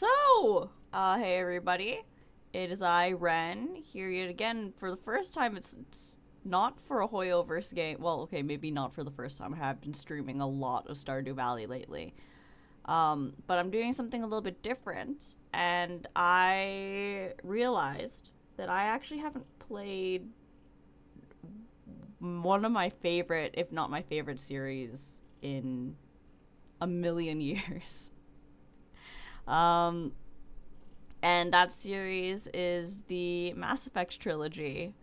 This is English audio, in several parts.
Hey everybody. It is I, Ren, here yet again for the first time. It's not for a Hoyoverse game. Well, okay, maybe not for the first time. I have been streaming a lot of Stardew Valley lately. But I'm doing something a little bit different, and I realized that I actually haven't played one of my favorite, if not my favorite series in a million years. Um, and that series is the Mass Effect trilogy,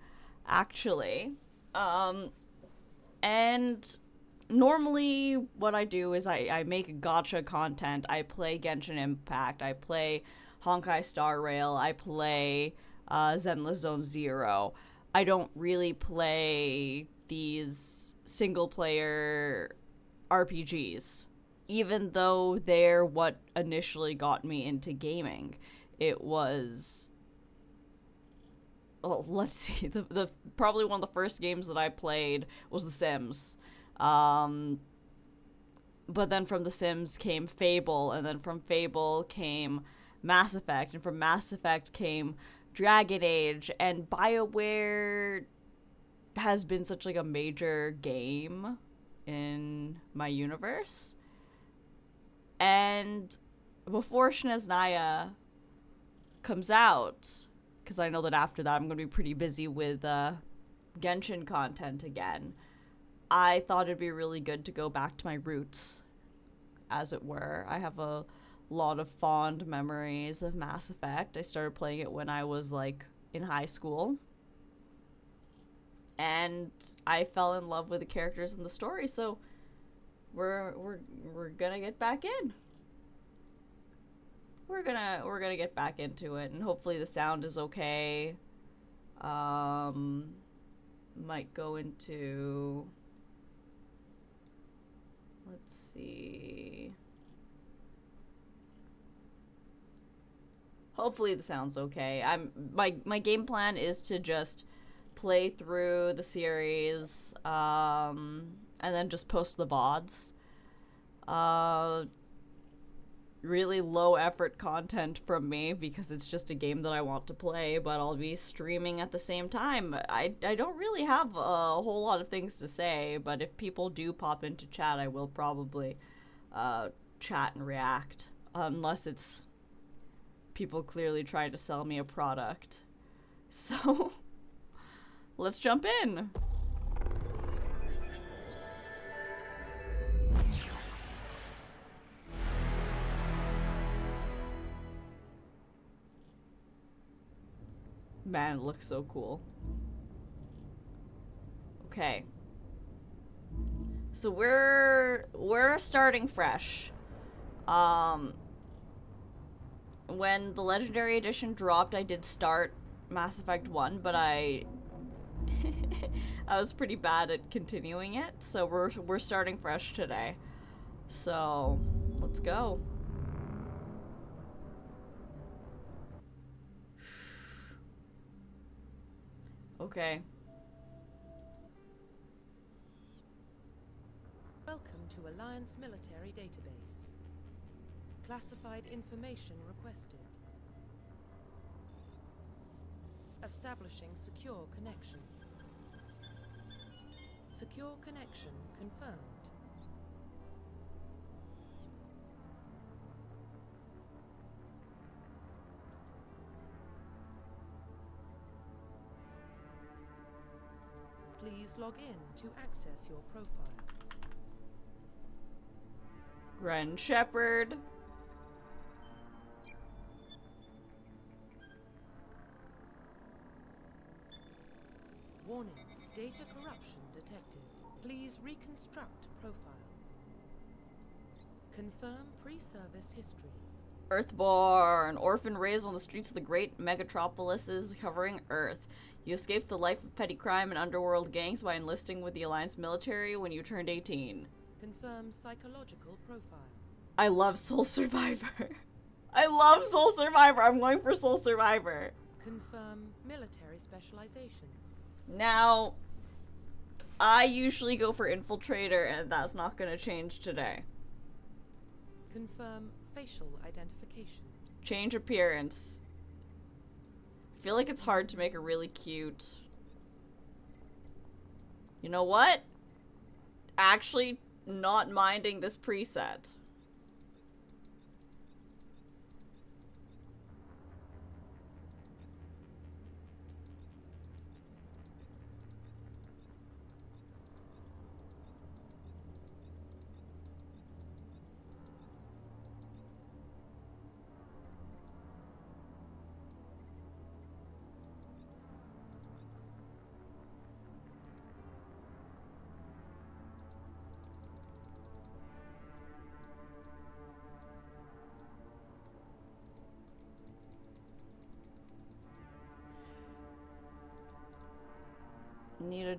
actually. Um, and normally what I do is I make gacha content. I play Genshin Impact. I play Honkai Star Rail. I play Zenless Zone Zero. I don't really play these single player RPGs, even though they're what initially got me into gaming. It was, well, let's see, the probably one of the first games that I played was The Sims. But then from The Sims came Fable, and then from Fable came Mass Effect, and from Mass Effect came Dragon Age, and BioWare has been such like a major game in my universe. And before Sneznaya comes out, because I know that after that I'm going to be pretty busy with Genshin content again, I thought it'd be really good to go back to my roots, as it were. I have a lot of fond memories of Mass Effect. I started playing it when I was like in high school, and I fell in love with the characters and the story. So we're gonna get back in. We're gonna get back into it, and hopefully the sound is okay. Might go into, let's see. Hopefully the sound's okay. My game plan is to just play through the series, and then just post the VODs. Really low effort content from me because it's just a game that I want to play, but I'll be streaming at the same time. I don't really have a whole lot of things to say, but if people do pop into chat, I will probably chat and react, unless it's people clearly trying to sell me a product. So let's jump in. Man, it looks so cool. Okay. So we're starting fresh. When the Legendary Edition dropped, I did start Mass Effect 1, but I was pretty bad at continuing it, so we're starting fresh today. So, let's go. Okay. Welcome to Alliance Military Database. Classified information requested. Establishing secure connection. Secure connection confirmed. Please log in to access your profile. Ren Shepherd. Warning, data corruption detected. Please reconstruct profile. Confirm pre-service history. Earthborn, orphan raised on the streets of the great megatropolises covering Earth. You escaped the life of petty crime and underworld gangs by enlisting with the Alliance military when you turned 18. Confirm psychological profile. I love Soul Survivor. I love Soul Survivor. I'm going for Soul Survivor. Confirm military specialization. Now, I usually go for Infiltrator, and that's not going to change today. Confirm facial identification. Change appearance. I feel like it's hard to make a really cute... You know what? Actually, not minding this preset. Need a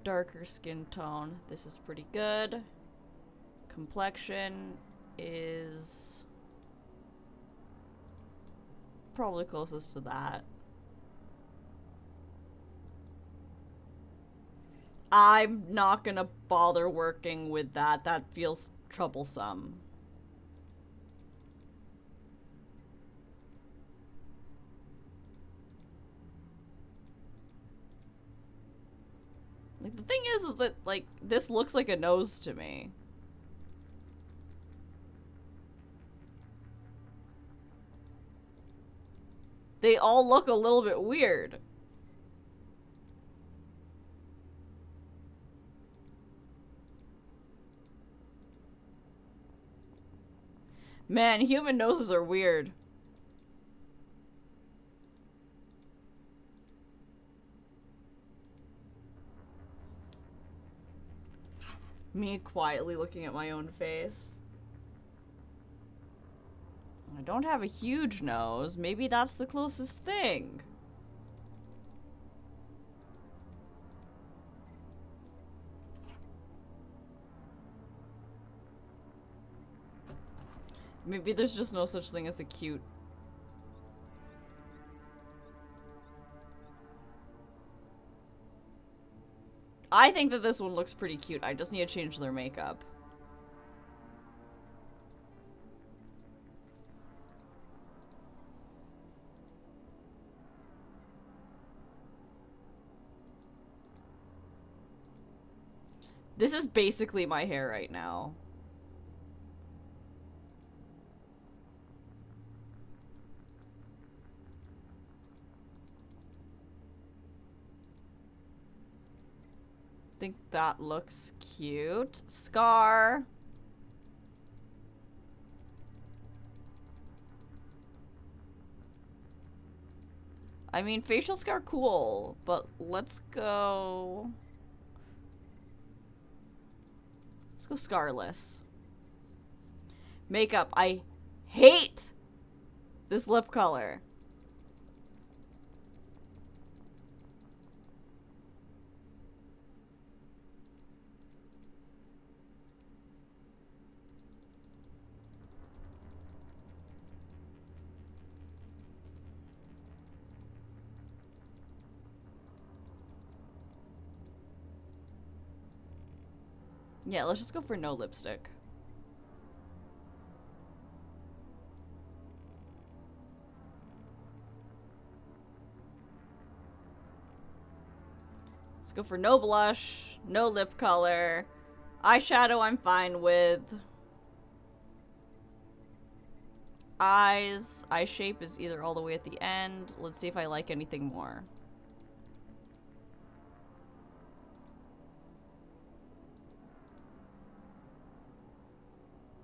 darker skin tone. This is pretty good. Complexion is probably closest to that. I'm not gonna bother working with that. That feels troublesome. Like, the thing is that, like, this looks like a nose to me. They all look a little bit weird. Man, human noses are weird. Me quietly looking at my own face. I don't have a huge nose. Maybe that's the closest thing. Maybe there's just no such thing as a cute. I think that this one looks pretty cute. I just need to change their makeup. This is basically my hair right now. Think that looks cute. Scar. I mean, facial scar cool, but let's go... Let's go scarless. Makeup. I hate this lip color. Yeah, let's just go for no lipstick. Let's go for no blush, no lip color. Eyeshadow I'm fine with. Eyes. Eye shape is either all the way at the end. Let's see if I like anything more.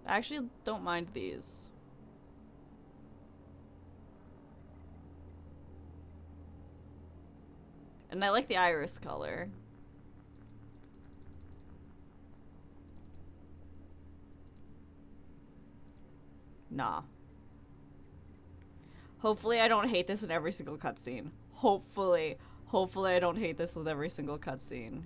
I actually don't mind these. And I like the iris color. Nah. Hopefully I don't hate this in every single cutscene. Hopefully. Hopefully I don't hate this with every single cutscene.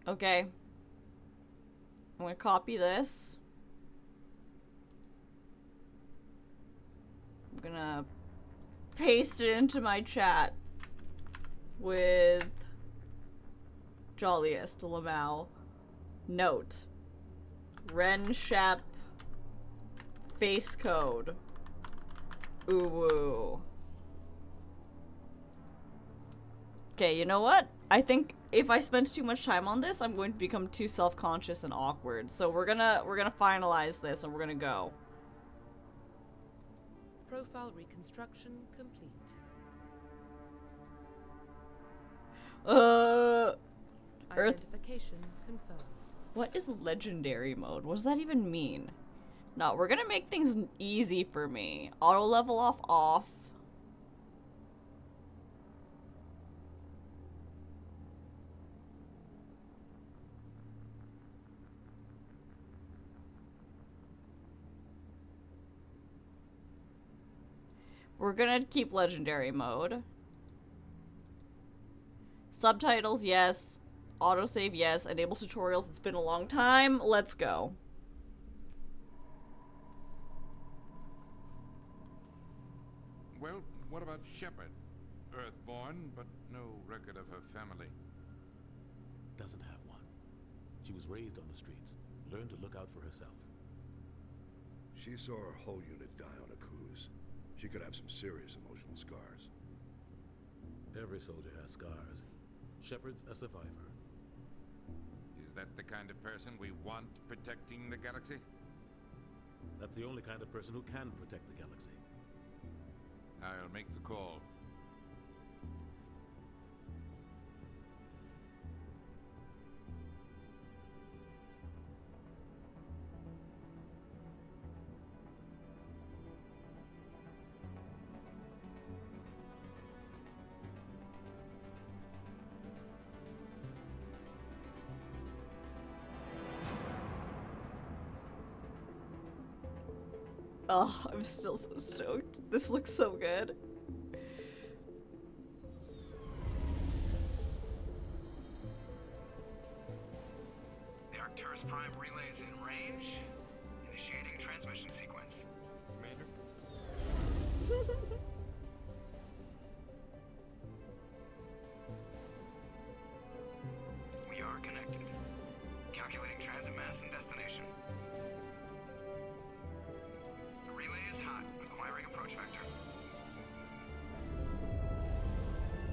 Okay. I'm gonna copy this. I'm gonna paste it into my chat with Jolliest Lamau. Note. Ren Shep face code. Ooh. Okay, you know what? I think if I spend too much time on this, I'm going to become too self-conscious and awkward. So we're gonna finalize this and we're gonna go. Profile reconstruction complete. Earth. Identification confirmed. What is legendary mode? What does that even mean? No, we're gonna make things easy for me. Auto level off. We're gonna keep legendary mode. Subtitles, yes. Autosave, yes. Enable tutorials, it's been a long time. Let's go. Well, what about Shepard? Earthborn, but no record of her family. Doesn't have one. She was raised on the streets, learned to look out for herself. She saw her whole unit die on a cruise. She could have some serious emotional scars. Every soldier has scars. Shepard's a survivor. Is that the kind of person we want protecting the galaxy? That's the only kind of person who can protect the galaxy. I'll make the call. Oh, I'm still so stoked. This looks so good. The Arcturus Prime relay is in range. Initiating transmission sequence. Commander? We are connected. Calculating transit mass and destination. The relay is hot, acquiring approach vector.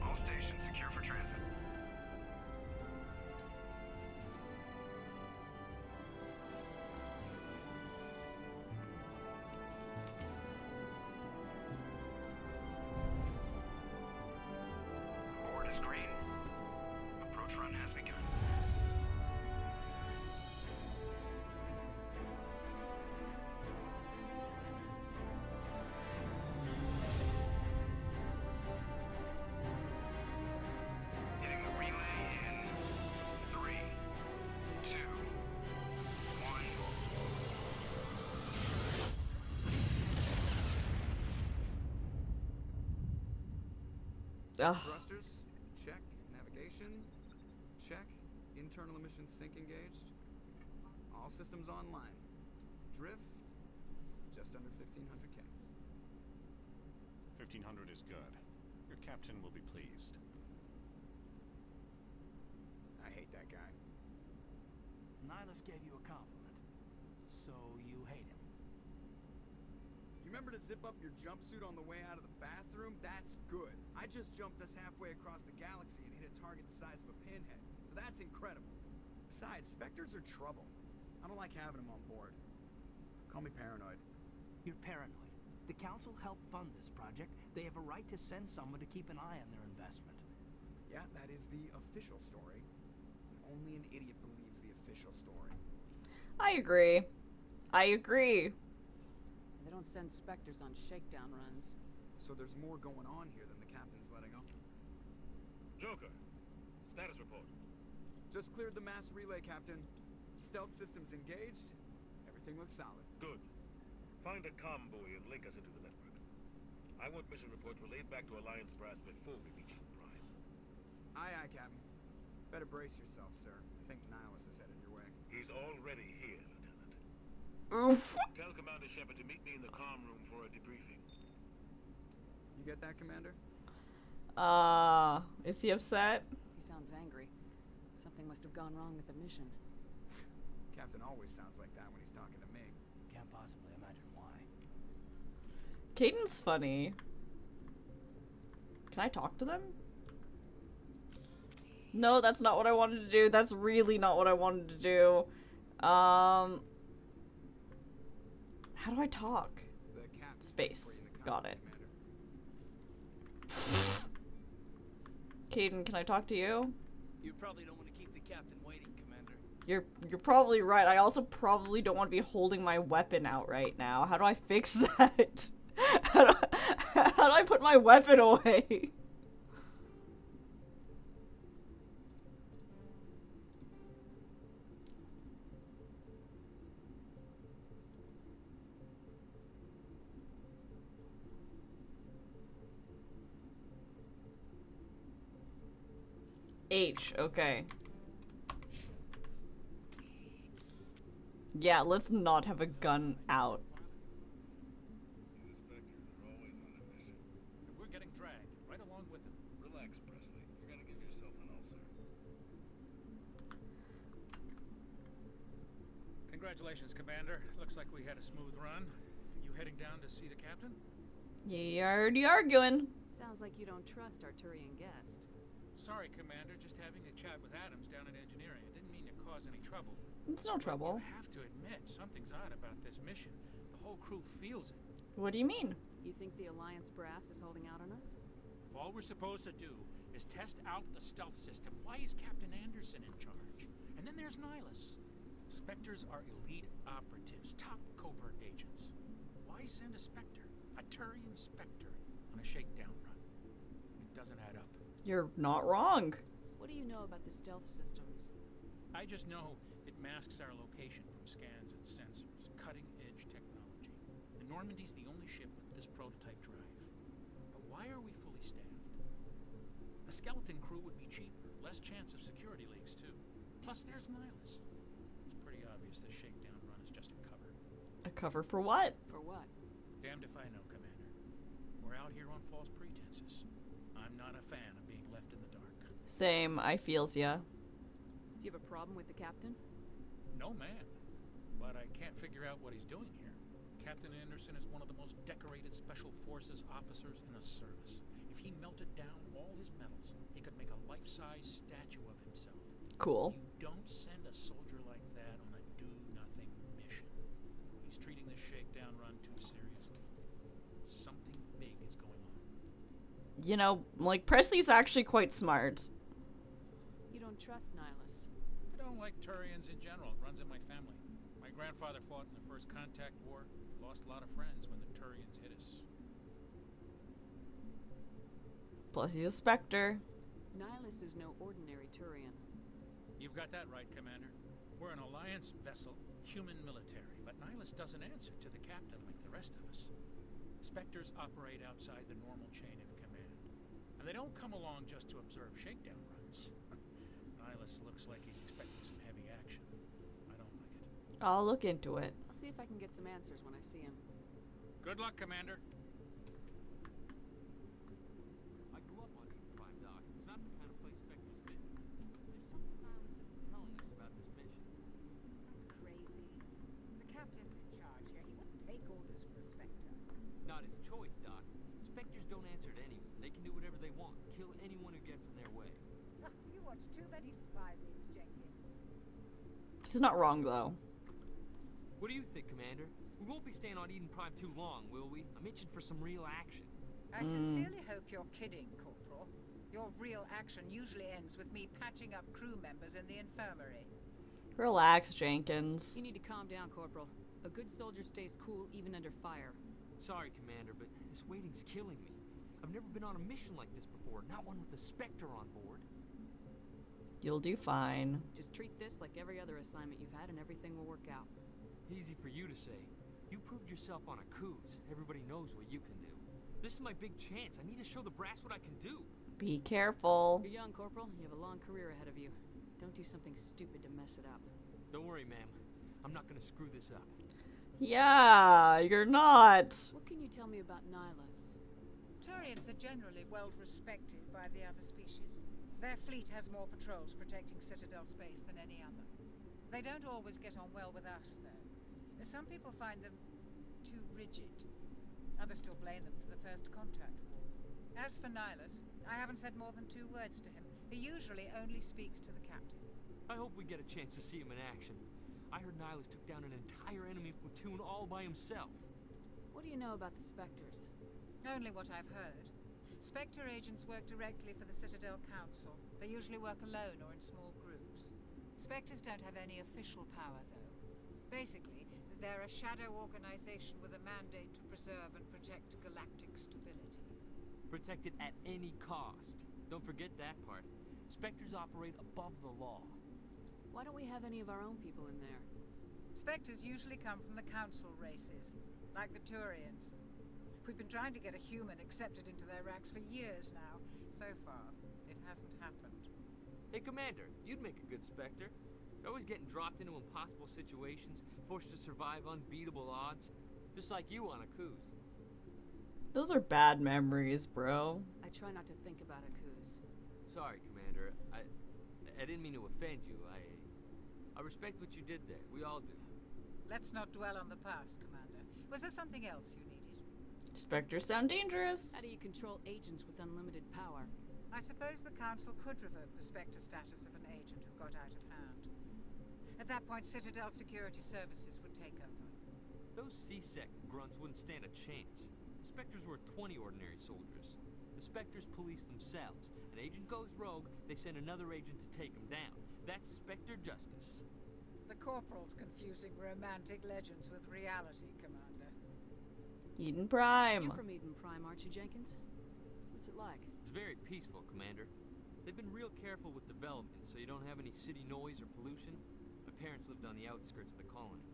All stations secure for transit. Board is green. Approach run has begun. Hitting the relay in 3, 2, 1. Ugh. Thrusters, check. Navigation, check. Internal emissions sync engaged. All systems online. Drift, just under 1500K. 1500 is good. Your captain will be pleased. I hate that guy. Nihilus gave you a compliment, so you hate him. You remember to zip up your jumpsuit on the way out of the bathroom? That's good. I just jumped us halfway across the galaxy and hit a target the size of a pinhead, so that's incredible. Besides, Spectres are trouble. I don't like having them on board. Call me paranoid. You're paranoid. The Council helped fund this project. They have a right to send someone to keep an eye on their investment. Yeah, that is the official story. But only an idiot believes the official story. I agree. They don't send Spectres on shakedown runs. So there's more going on here than the captain's letting on. Joker, status report. Just cleared the mass relay, Captain. Stealth systems engaged. Everything looks solid. Good. Find a comm buoy and link us into the network. I want mission reports relayed back to Alliance Brass before we reach Prime. Aye, aye, Captain. Better brace yourself, sir. I think Nihilus is headed your way. He's already here, Lieutenant. Tell Commander Shepard to meet me in the comm room for a debriefing. You get that, Commander? Is he upset? He sounds angry. Something must have gone wrong with the mission. Captain always sounds like that when he's talking to me. Can't possibly imagine why. Caden's funny. Can I talk to them? No, that's not what I wanted to do. That's really not what I wanted to do. How do I talk? The captain's Space. waiting to Got come, it. Commander. Caden, can I talk to you? You probably don't want to keep the captain waiting, Commander. You're probably right. I also probably don't want to be holding my weapon out right now. How do I fix that? how do I put my weapon away? H, okay. Yeah, let's not have a gun out. He's a Spectre. They're always on a mission. And we're getting dragged right along with him. Relax, Presley. You're gonna give yourself an ulcer. Congratulations, Commander. Looks like we had a smooth run. You heading down to see the captain? You already arguing. Sounds like you don't trust our Turian guest. Sorry, Commander. Just having a chat with Adams down at engineering. I didn't mean to cause any trouble. It's no trouble. But you have to admit, something's odd about this mission. The whole crew feels it. What do you mean? You think the Alliance brass is holding out on us? If all we're supposed to do is test out the stealth system, why is Captain Anderson in charge? And then there's Nihilus. Spectres are elite operatives, top covert agents. Why send a Spectre, a Turian Spectre, on a shakedown run? It doesn't add up. You're not wrong. What do you know about the stealth systems? I just know it masks our location from scans and sensors. Cutting-edge technology. And Normandy's the only ship with this prototype drive. But why are we fully staffed? A skeleton crew would be cheaper. Less chance of security leaks, too. Plus, there's Nihilus. It's pretty obvious this shakedown run is just a cover. A cover for what? For what? Damned if I know, Commander. We're out here on false pretenses. I'm not a fan of being left in the dark. Same, I feels ya. Do you have a problem with the captain? No, man. But I can't figure out what he's doing here. Captain Anderson is one of the most decorated Special Forces officers in the service. If he melted down all his medals, he could make a life-size statue of himself. Cool. You don't send a soldier like that on a do-nothing mission. He's treating this shakedown run too seriously. Something big is going on. You know, like, Presley's actually quite smart. You don't trust Nihilus. I don't like Turians in general. It runs in my family. My grandfather fought in the First Contact War. Lost a lot of friends when the Turians hit us. Plus he's a Spectre. Nihilus is no ordinary Turian. You've got that right, Commander. We're an Alliance vessel, human military, but Nihilus doesn't answer to the captain like the rest of us. Spectres operate outside the normal chain of command. And they don't come along just to observe shakedown runs. Nihilus looks like he's expecting some heavy action. I don't like it. I'll look into it. I'll see if I can get some answers when I see him. Good luck, Commander. I grew up on Eden Prime, Doc. It's not the kind of place Spectres visit. There's something Nihilus isn't telling us about this mission. That's crazy. The captain's in charge here. He wouldn't take orders for a Spectre. Not his choice, Doc. Spectres don't answer to anyone. They can do whatever they want. Kill anyone who gets in their way. You watch too many spy movies, Jenkins. He's not wrong, though. What do you think, Commander? We won't be staying on Eden Prime too long, will we? I'm itching for some real action. I sincerely hope you're kidding, Corporal. Your real action usually ends with me patching up crew members in the infirmary. Relax, Jenkins. You need to calm down, Corporal. A good soldier stays cool even under fire. Sorry, Commander, but this waiting's killing me. I've never been on a mission like this before, not one with a Spectre on board. You'll do fine. Just treat this like every other assignment you've had and everything will work out. Easy for you to say. You proved yourself on a cruise. Everybody knows what you can do. This is my big chance. I need to show the brass what I can do. Be careful. You're young, Corporal. You have a long career ahead of you. Don't do something stupid to mess it up. Don't worry, ma'am. I'm not gonna screw this up. Yeah, you're not. What can you tell me about Nihilus? Turians are generally well respected by the other species. Their fleet has more patrols protecting Citadel space than any other. They don't always get on well with us, though. Some people find them too rigid. Others still blame them for the First Contact War. As for Nihilus, I haven't said more than 2 words to him. He usually only speaks to the captain. I hope we get a chance to see him in action. I heard Nihilus took down an entire enemy platoon all by himself. What do you know about the Spectres? Only what I've heard. Spectre agents work directly for the Citadel Council. They usually work alone or in small groups. Spectres don't have any official power, though. Basically, they're a shadow organization with a mandate to preserve and protect galactic stability. Protect it at any cost. Don't forget that part. Spectres operate above the law. Why don't we have any of our own people in there? Spectres usually come from the Council races, like the Turians. We've been trying to get a human accepted into their ranks for years now. So far, it hasn't happened. Hey, Commander, you'd make a good Spectre. You're always getting dropped into impossible situations, forced to survive unbeatable odds, just like you on Akuz. Those are bad memories, bro. I try not to think about Akuz. Sorry, Commander. I didn't mean to offend you. I respect what you did there. We all do. Let's not dwell on the past, Commander. Was there something else you needed? Spectres sound dangerous. How do you control agents with unlimited power? I suppose the Council could revoke the Spectre status of an agent who got out of hand. At that point, Citadel Security Services would take over. Those C-Sec grunts wouldn't stand a chance. The Spectres were 20 ordinary soldiers. The Spectres police themselves. An agent goes rogue, they send another agent to take him down. That's Spectre justice. The Corporal's confusing romantic legends with reality, Commander. Eden Prime. You're from Eden Prime, aren't you, Jenkins? What's it like? It's very peaceful, Commander. They've been real careful with development, so you don't have any city noise or pollution. My parents lived on the outskirts of the colony.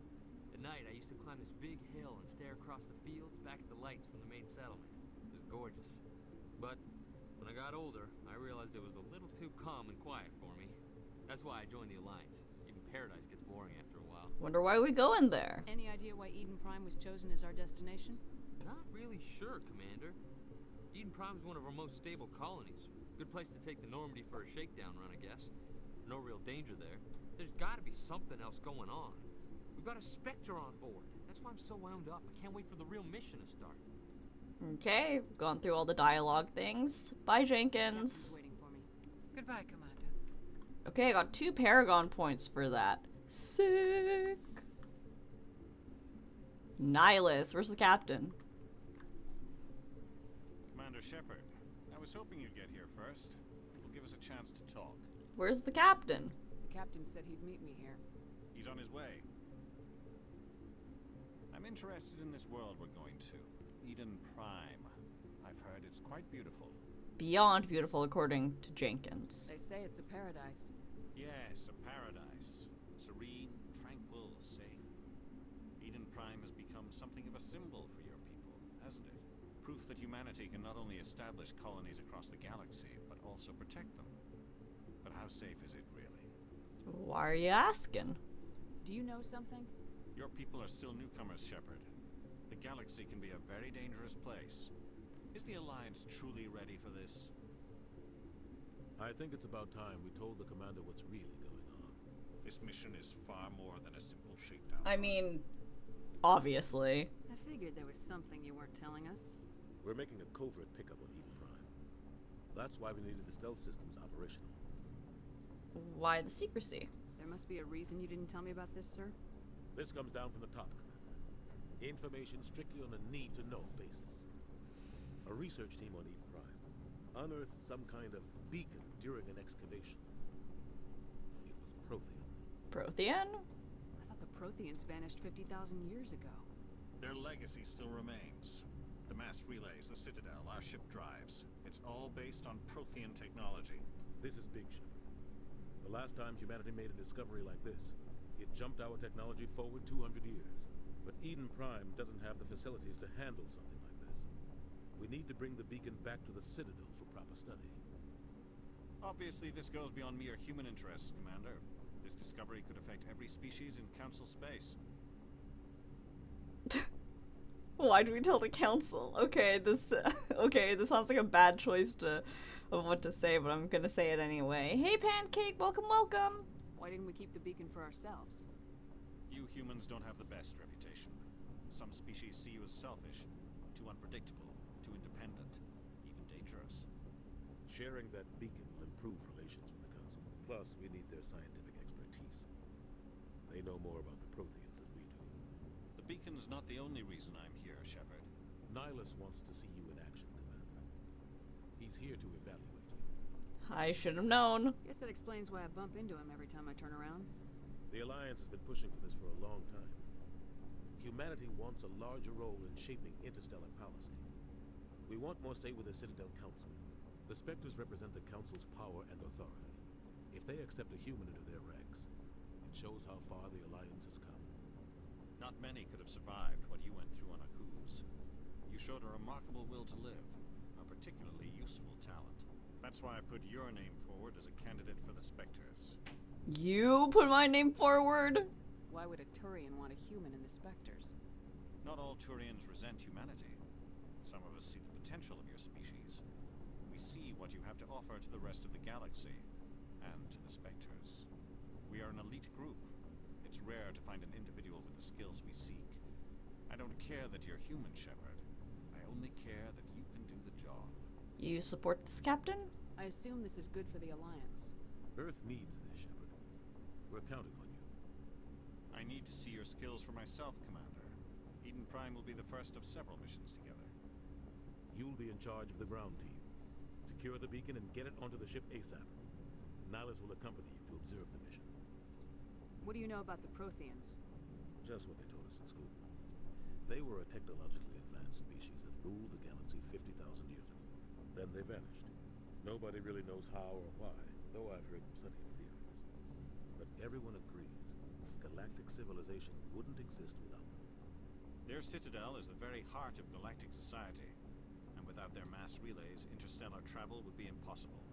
At night, I used to climb this big hill and stare across the fields back at the lights from the main settlement. It was gorgeous. But when I got older, I realized it was a little too calm and quiet for me. That's why I joined the Alliance. Even Paradise gets boring after a while. Wonder why we go in there. Any idea why Eden Prime was chosen as our destination? Not really sure, Commander. Eden Prime's one of our most stable colonies. Good place to take the Normandy for a shakedown run, I guess. No real danger there. There's gotta be something else going on. We've got a Spectre on board. That's why I'm so wound up. I can't wait for the real mission to start. Okay, gone through all the dialogue things. Bye, Jenkins. Waiting for me. Goodbye, Commander. Okay, I got 2 Paragon points for that. Sick. Nihilus, where's the captain? Commander Shepard, I was hoping you'd get here first. It will give us a chance to talk. Where's the captain? The captain said he'd meet me here. He's on his way. I'm interested in this world we're going to. Eden Prime. I've heard it's quite beautiful. Beyond beautiful, according to Jenkins. They say it's a paradise. Yes, a paradise. Serene, tranquil, safe. Eden Prime has become something of a symbol for your people, hasn't it? Proof that humanity can not only establish colonies across the galaxy, but also protect them. But how safe is it, really? Why are you asking? Do you know something? Your people are still newcomers, Shepard. The galaxy can be a very dangerous place. Is the Alliance truly ready for this? I think it's about time we told the commander what's really going on. This mission is far more than a simple shakedown. I mean, obviously. I figured there was something you weren't telling us. We're making a covert pickup on Eden Prime. That's why we needed the stealth systems operational. Why the secrecy? There must be a reason you didn't tell me about this, sir. This comes down from the top, Commander. Information strictly on a need-to-know basis. A research team on Eden Prime unearthed some kind of beacon during an excavation. It was Prothean. Prothean? I thought the Protheans vanished 50,000 years ago. Their legacy still remains. The mass relays, the Citadel, our ship drives. It's all based on Prothean technology. This is big, Shepard. The last time humanity made a discovery like this, it jumped our technology forward 200 years. But Eden Prime doesn't have the facilities to handle something like this. We need to bring the beacon back to the Citadel for proper study. Obviously, this goes beyond mere human interests, Commander. This discovery could affect every species in Council space. Why do we tell the council? Okay, this sounds like a bad choice of what to say, but I'm gonna say it anyway. Hey, Pancake, welcome, welcome. Why didn't we keep the beacon for ourselves? You humans don't have the best reputation. Some species see you as selfish, too unpredictable, too independent, even dangerous. Sharing that beacon will improve relations with the Council. Plus, we need their scientific expertise. They know more about the Protheans than we do. The beacon's not the only reason I'm here, Shepard. Nihilus wants to see you in action, Commander. He's here to evaluate you. I should have known. Guess that explains why I bump into him every time I turn around. The Alliance has been pushing for this for a long time. Humanity wants a larger role in shaping interstellar policy. We want more say with the Citadel Council. The Spectres represent the Council's power and authority. If they accept a human into their ranks, it shows how far the Alliance has come. Not many could have survived what you went through on Akuz. You showed a remarkable will to live, a particularly useful talent. That's why I put your name forward as a candidate for the Spectres. You put my name forward? Why would a Turian want a human in the Spectres? Not all Turians resent humanity. Some of us see the potential of your species. We see what you have to offer to the rest of the galaxy, and to the Spectres. We are an elite group. It's rare to find an individual with the skills we seek. I don't care that you're human, Shepard. I only care that you can do the job. You support this, Captain? I assume this is good for the Alliance. Earth needs this, Shepard. We're counting on you. I need to see your skills for myself, Commander. Eden Prime will be the first of several missions together. You'll be in charge of the ground team. Secure the beacon and get it onto the ship ASAP. Nihilus will accompany you to observe the mission. What do you know about the Protheans? Just what they taught us in school. They were a technologically advanced species that ruled the galaxy 50,000 years ago. Then they vanished. Nobody really knows how or why, though I've heard plenty of theories. But everyone agrees galactic civilization wouldn't exist without them. Their Citadel is the very heart of galactic society, and without their mass relays, interstellar travel would be impossible.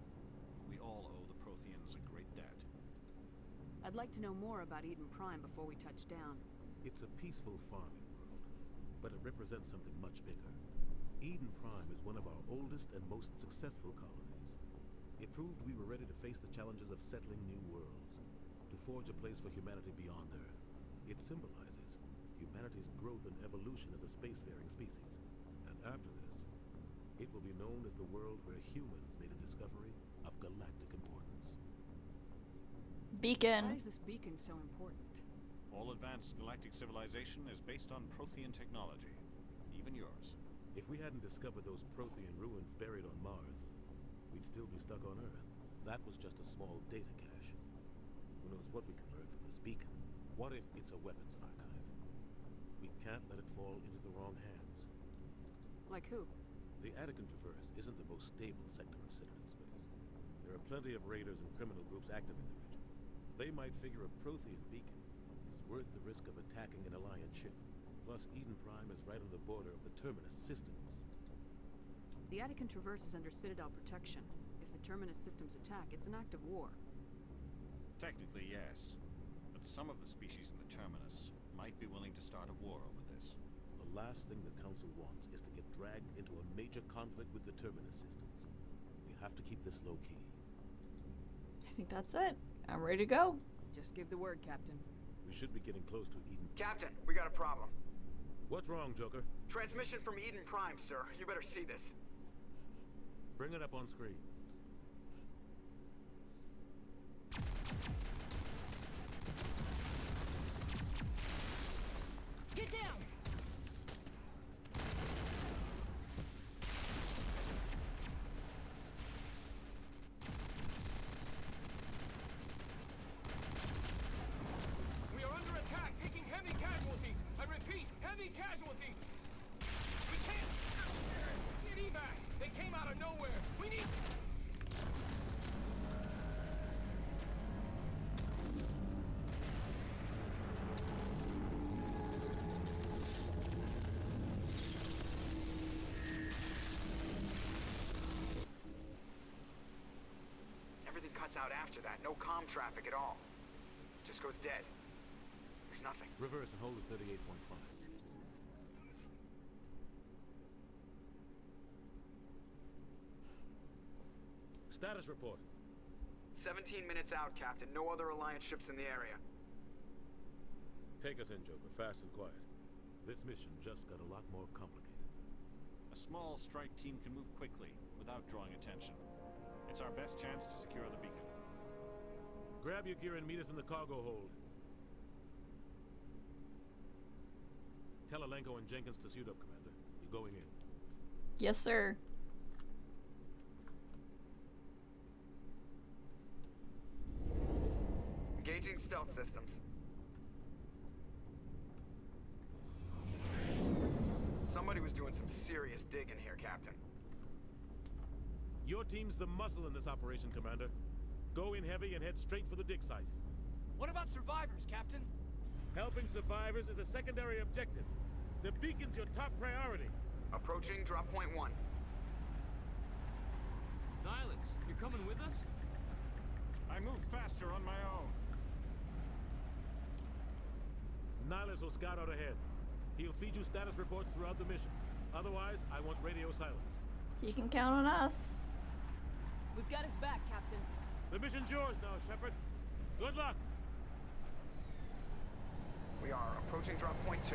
We all owe the Protheans a great debt. I'd like to know more about Eden Prime before we touch down. It's a peaceful farming world, but it represents something much bigger. Eden Prime is one of our oldest and most successful colonies. It proved we were ready to face the challenges of settling new worlds, to forge a place for humanity beyond Earth. It symbolizes humanity's growth and evolution as a spacefaring species. And after this, it will be known as the world where humans made a discovery of galactic importance. Beacon. Why is this beacon so important? All advanced galactic civilization is based on Prothean technology, even yours. If we hadn't discovered those Prothean ruins buried on Mars, we'd still be stuck on Earth. That was just a small data cache. Who knows what we can learn from this beacon? What if it's a weapons archive? We can't let it fall into the wrong hands. Like who? The Attican Traverse isn't the most stable sector of Citadel space. There are plenty of raiders and criminal groups active in the region. They might figure a Prothean beacon is worth the risk of attacking an Alliance ship. Plus, Eden Prime is right on the border of the Terminus systems. The Attican Traverse is under Citadel protection. If the Terminus systems attack, it's an act of war. Technically, yes. But some of the species in the Terminus might be willing to start a war over this. The last thing the Council wants is to get dragged into a major conflict with the Terminus systems. We have to keep this low-key. I think that's it. I'm ready to go. Just give the word, Captain. We should be getting close to Eden. Captain, we got a problem. What's wrong, Joker? Transmission from Eden Prime, sir. You better see this. Bring it up on screen. Get down! We are under attack, taking heavy casualties. I repeat, heavy casualties. We can't get evac. They came out of nowhere. We need. Everything cuts out after that. No comm traffic at all. Just goes dead. There's nothing. Reverse and hold at 38.5. Status report. 17 minutes out, Captain. No other Alliance ships in the area. Take us in, Joker, fast and quiet. This mission just got a lot more complicated. A small strike team can move quickly without drawing attention. It's our best chance to secure the beacon. Grab your gear and meet us in the cargo hold. Tell Alenko and Jenkins to suit up, Commander. You're going in. Yes, sir. Engaging stealth systems. Somebody was doing some serious digging here, Captain. Your team's the muscle in this operation, Commander. Go in heavy and head straight for the dig site. What about survivors, Captain? Helping survivors is a secondary objective. The beacon's your top priority. Approaching drop point 1. Nihilus, you're coming with us? I move faster on my own. Nihilus will scout out ahead. He'll feed you status reports throughout the mission. Otherwise, I want radio silence. You can count on us. We've got his back, Captain. The mission's yours now, Shepard. Good luck. We are approaching drop point 2.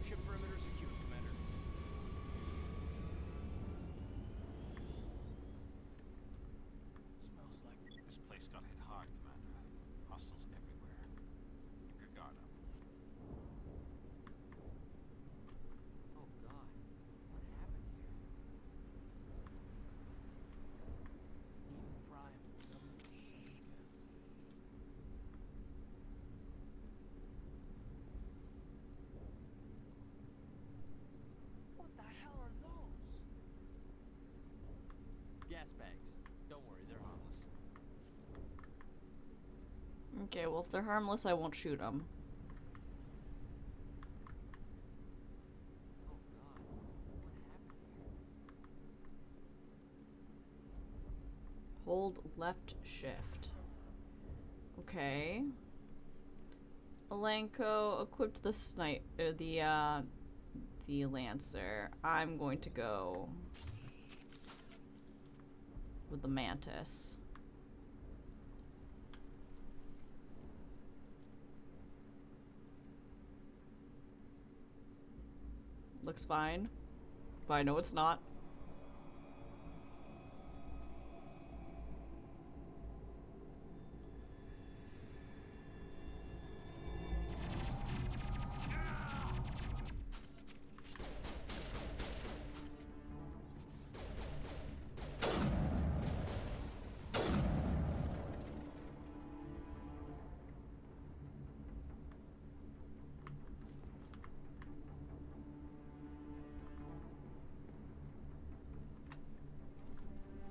Ship perimeter secure, Commander. Smells like this place got hit hard, Commander. Hostiles everywhere. Keep your guard up. Oh God, what happened here? Eden Prime. What the hell are those? Gas bags. Don't worry, they're harmless. Okay, well, if they're harmless, I won't shoot them. Oh God, what happened here? Hold left shift. Okay. Alenko equipped the the Lancer. I'm going to go with the Mantis. Looks fine, but I know it's not.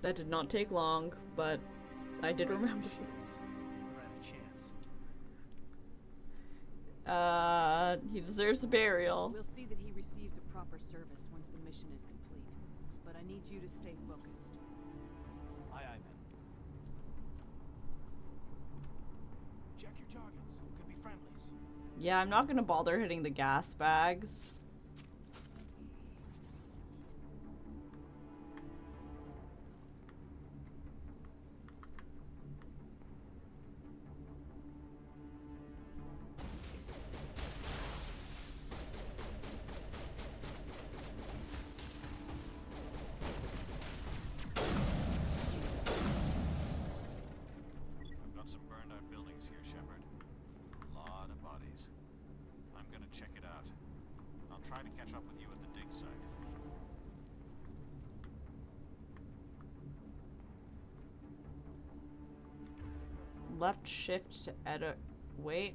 That did not take long, but I did remember. We're at a chance. He deserves a burial. We'll see that he receives a proper service once the mission is complete. But I need you to stay focused. Aye, aye, ma'am. Check your targets. Could be friendlies. Yeah, I'm not gonna bother hitting the gas bags. I've got some burned out buildings here, Shepard. A lot of bodies. I'm gonna check it out. I'll try to catch up with you at the dig site. Left shift to edit. Wait.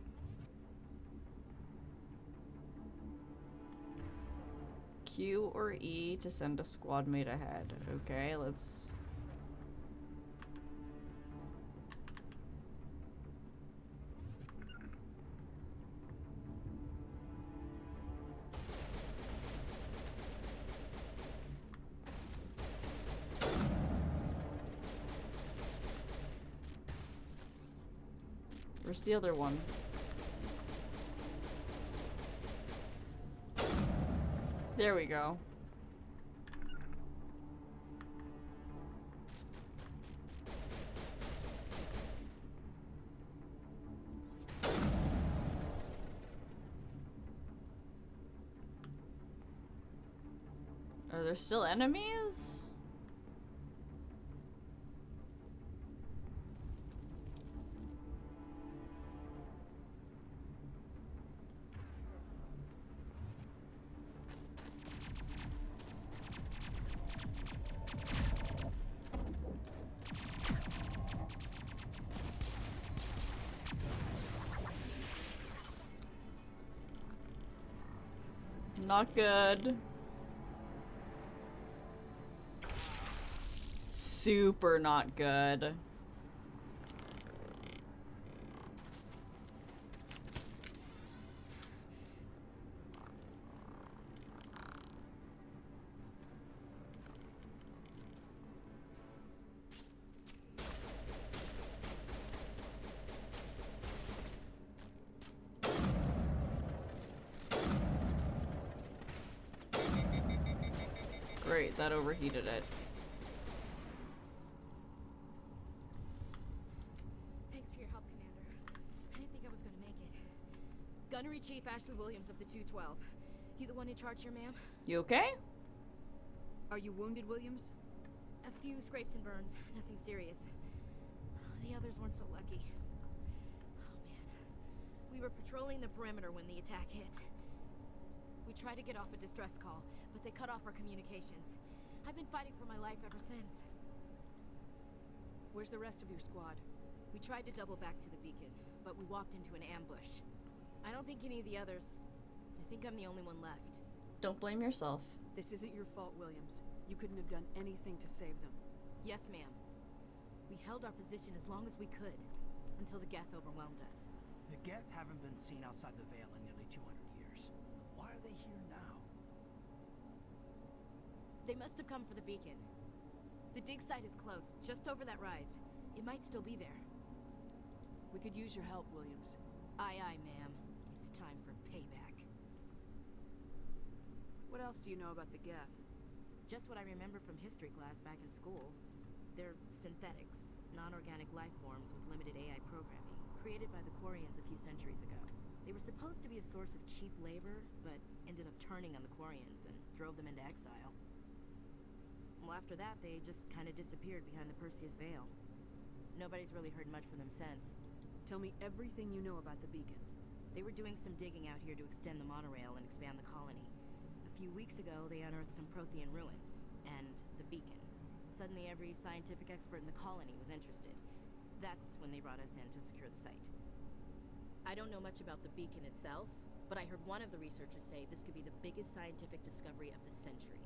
Q or E to send a squad mate ahead. Okay, let's. Where's the other one? There we go. Are there still enemies? Not good. Super not good. Great, that overheated it. Thanks for your help, Commander. I didn't think I was gonna make it. Gunnery Chief Ashley Williams of the 212. You the one in charge here, ma'am? You okay? Are you wounded, Williams? A few scrapes and burns, nothing serious. The others weren't so lucky. Oh man. We were patrolling the perimeter when the attack hit. We tried to get off a distress call, but they cut off our communications. I've been fighting for my life ever since. Where's the rest of your squad? We tried to double back to the beacon, but we walked into an ambush. I don't think any of the others... I think I'm the only one left. Don't blame yourself. This isn't your fault, Williams. You couldn't have done anything to save them. Yes, ma'am. We held our position as long as we could, until the Geth overwhelmed us. The Geth haven't been seen outside the Veil in nearly 200 years. Why are they here now? They must have come for the beacon. The dig site is close, just over that rise. It might still be there. We could use your help, Williams. Aye, aye, ma'am. It's time for payback. What else do you know about the Geth? Just what I remember from history class back in school. They're synthetics, non-organic life forms with limited AI programming, created by the Quarians a few centuries ago. They were supposed to be a source of cheap labor, but ended up turning on the Quarians and drove them into exile. Well, after that, they just kind of disappeared behind the Perseus Veil. Nobody's really heard much from them since. Tell me everything you know about the beacon. They were doing some digging out here to extend the monorail and expand the colony. A few weeks ago, they unearthed some Prothean ruins, and the beacon. Suddenly, every scientific expert in the colony was interested. That's when they brought us in to secure the site. I don't know much about the beacon itself, but I heard one of the researchers say this could be the biggest scientific discovery of the century.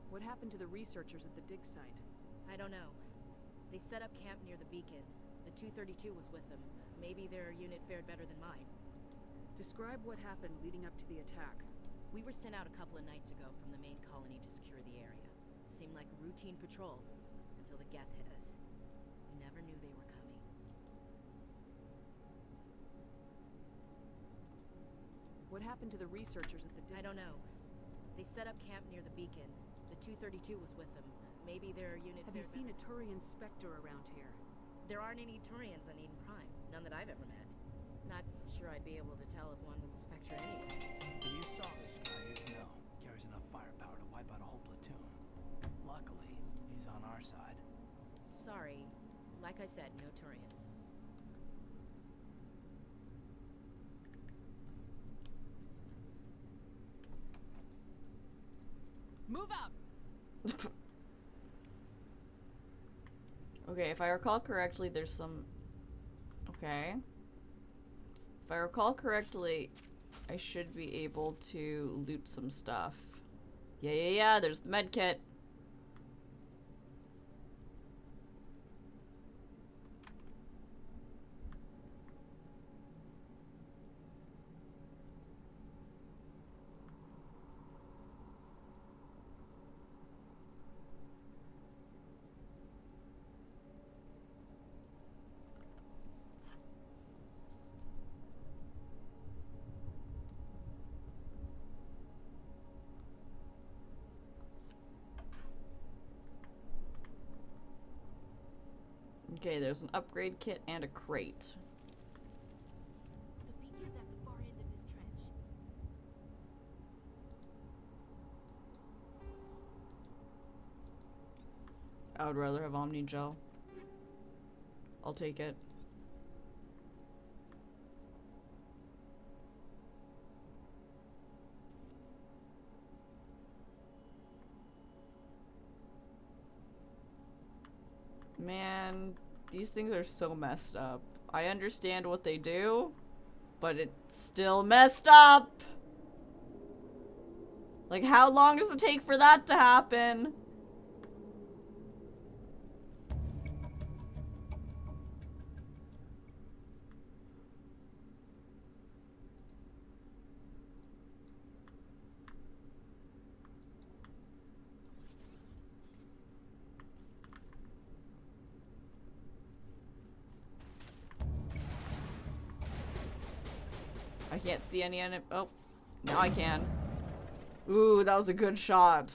What happened to the researchers at the dig site? I don't know. They set up camp near the beacon. The 232 was with them. Maybe their unit fared better than mine. Describe what happened leading up to the attack. We were sent out a couple of nights ago from the main colony to secure the area. Seemed like a routine patrol, until the Geth hit us. We never knew they were coming. What happened to the researchers at the dig I don't site? know. They set up camp near the beacon. The 232 was with them. Maybe their unit... Have you seen a Turian Spectre around here? There aren't any Turians on Eden Prime. None that I've ever met. Not sure I'd be able to tell if one was a Spectre anyway. If you saw this guy, you'd know. Carries enough firepower to wipe out a whole platoon. Luckily, he's on our side. Sorry. Like I said, no Turians. Move out! Okay, if I recall correctly, there's some... Okay. If I recall correctly, I should be able to loot some stuff. Yeah, there's the med kit. Okay, there's an upgrade kit and a crate. The beacon's at the far end of this trench. I would rather have Omni Gel. I'll take it. Man, these things are so messed up. I understand what they do, but it's still messed up! Like, how long does it take for that to happen? I can't see any enemy. Oh, now I can. Ooh, that was a good shot.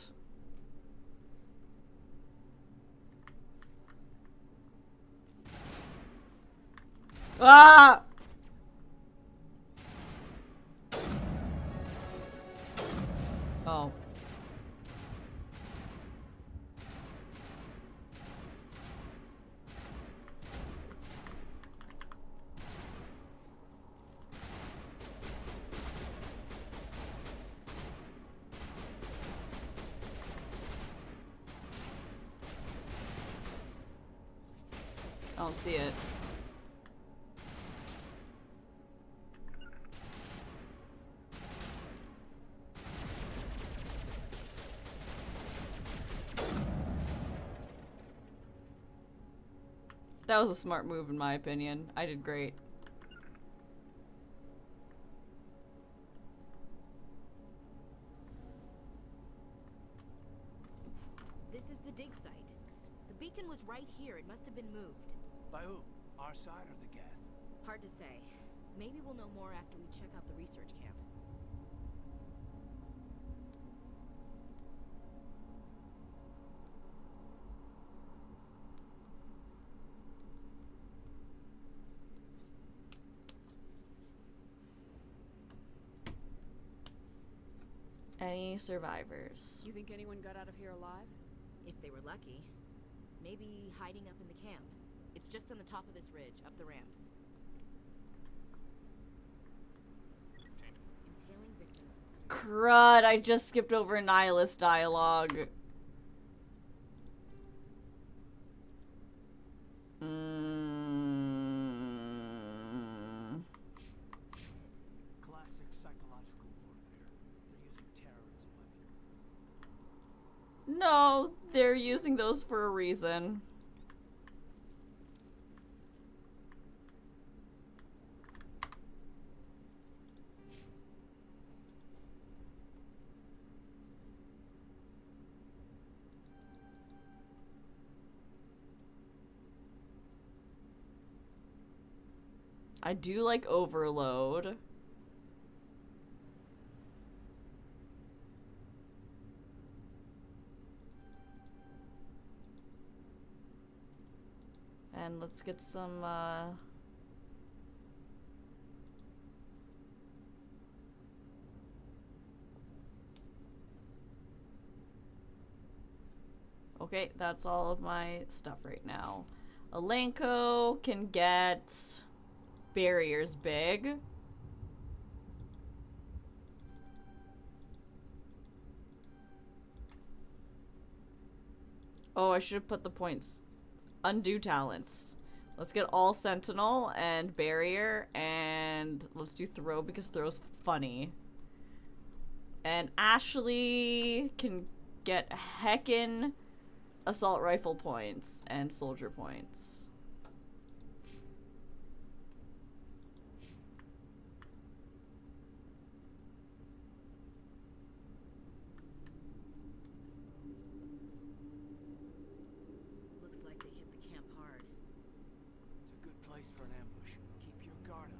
Ah! Oh. I don't see it. That was a smart move in my opinion. I did great. This is the dig site. The beacon was right here. It must have been moved. By who? Our side or the Geth? Hard to say. Maybe we'll know more after we check out the research camp. Any survivors? You think anyone got out of here alive? If they were lucky. Maybe hiding up in the camp. It's just on the top of this ridge, up the ramps. Impaling victims in Crud, I just skipped over Nihilist dialogue. Classic psychological warfare. They're using terror as a weapon. No, they're using those for a reason. I do like Overload. And let's get some, Okay, that's all of my stuff right now. Alenko can get barriers big. Oh, I should have put the points. Undo talents. Let's get all Sentinel and Barrier, and let's do Throw because Throw's funny. And Ashley can get heckin' Assault Rifle points and Soldier points. Looks like they hit the camp hard. It's a good place for an ambush. Keep your guard up.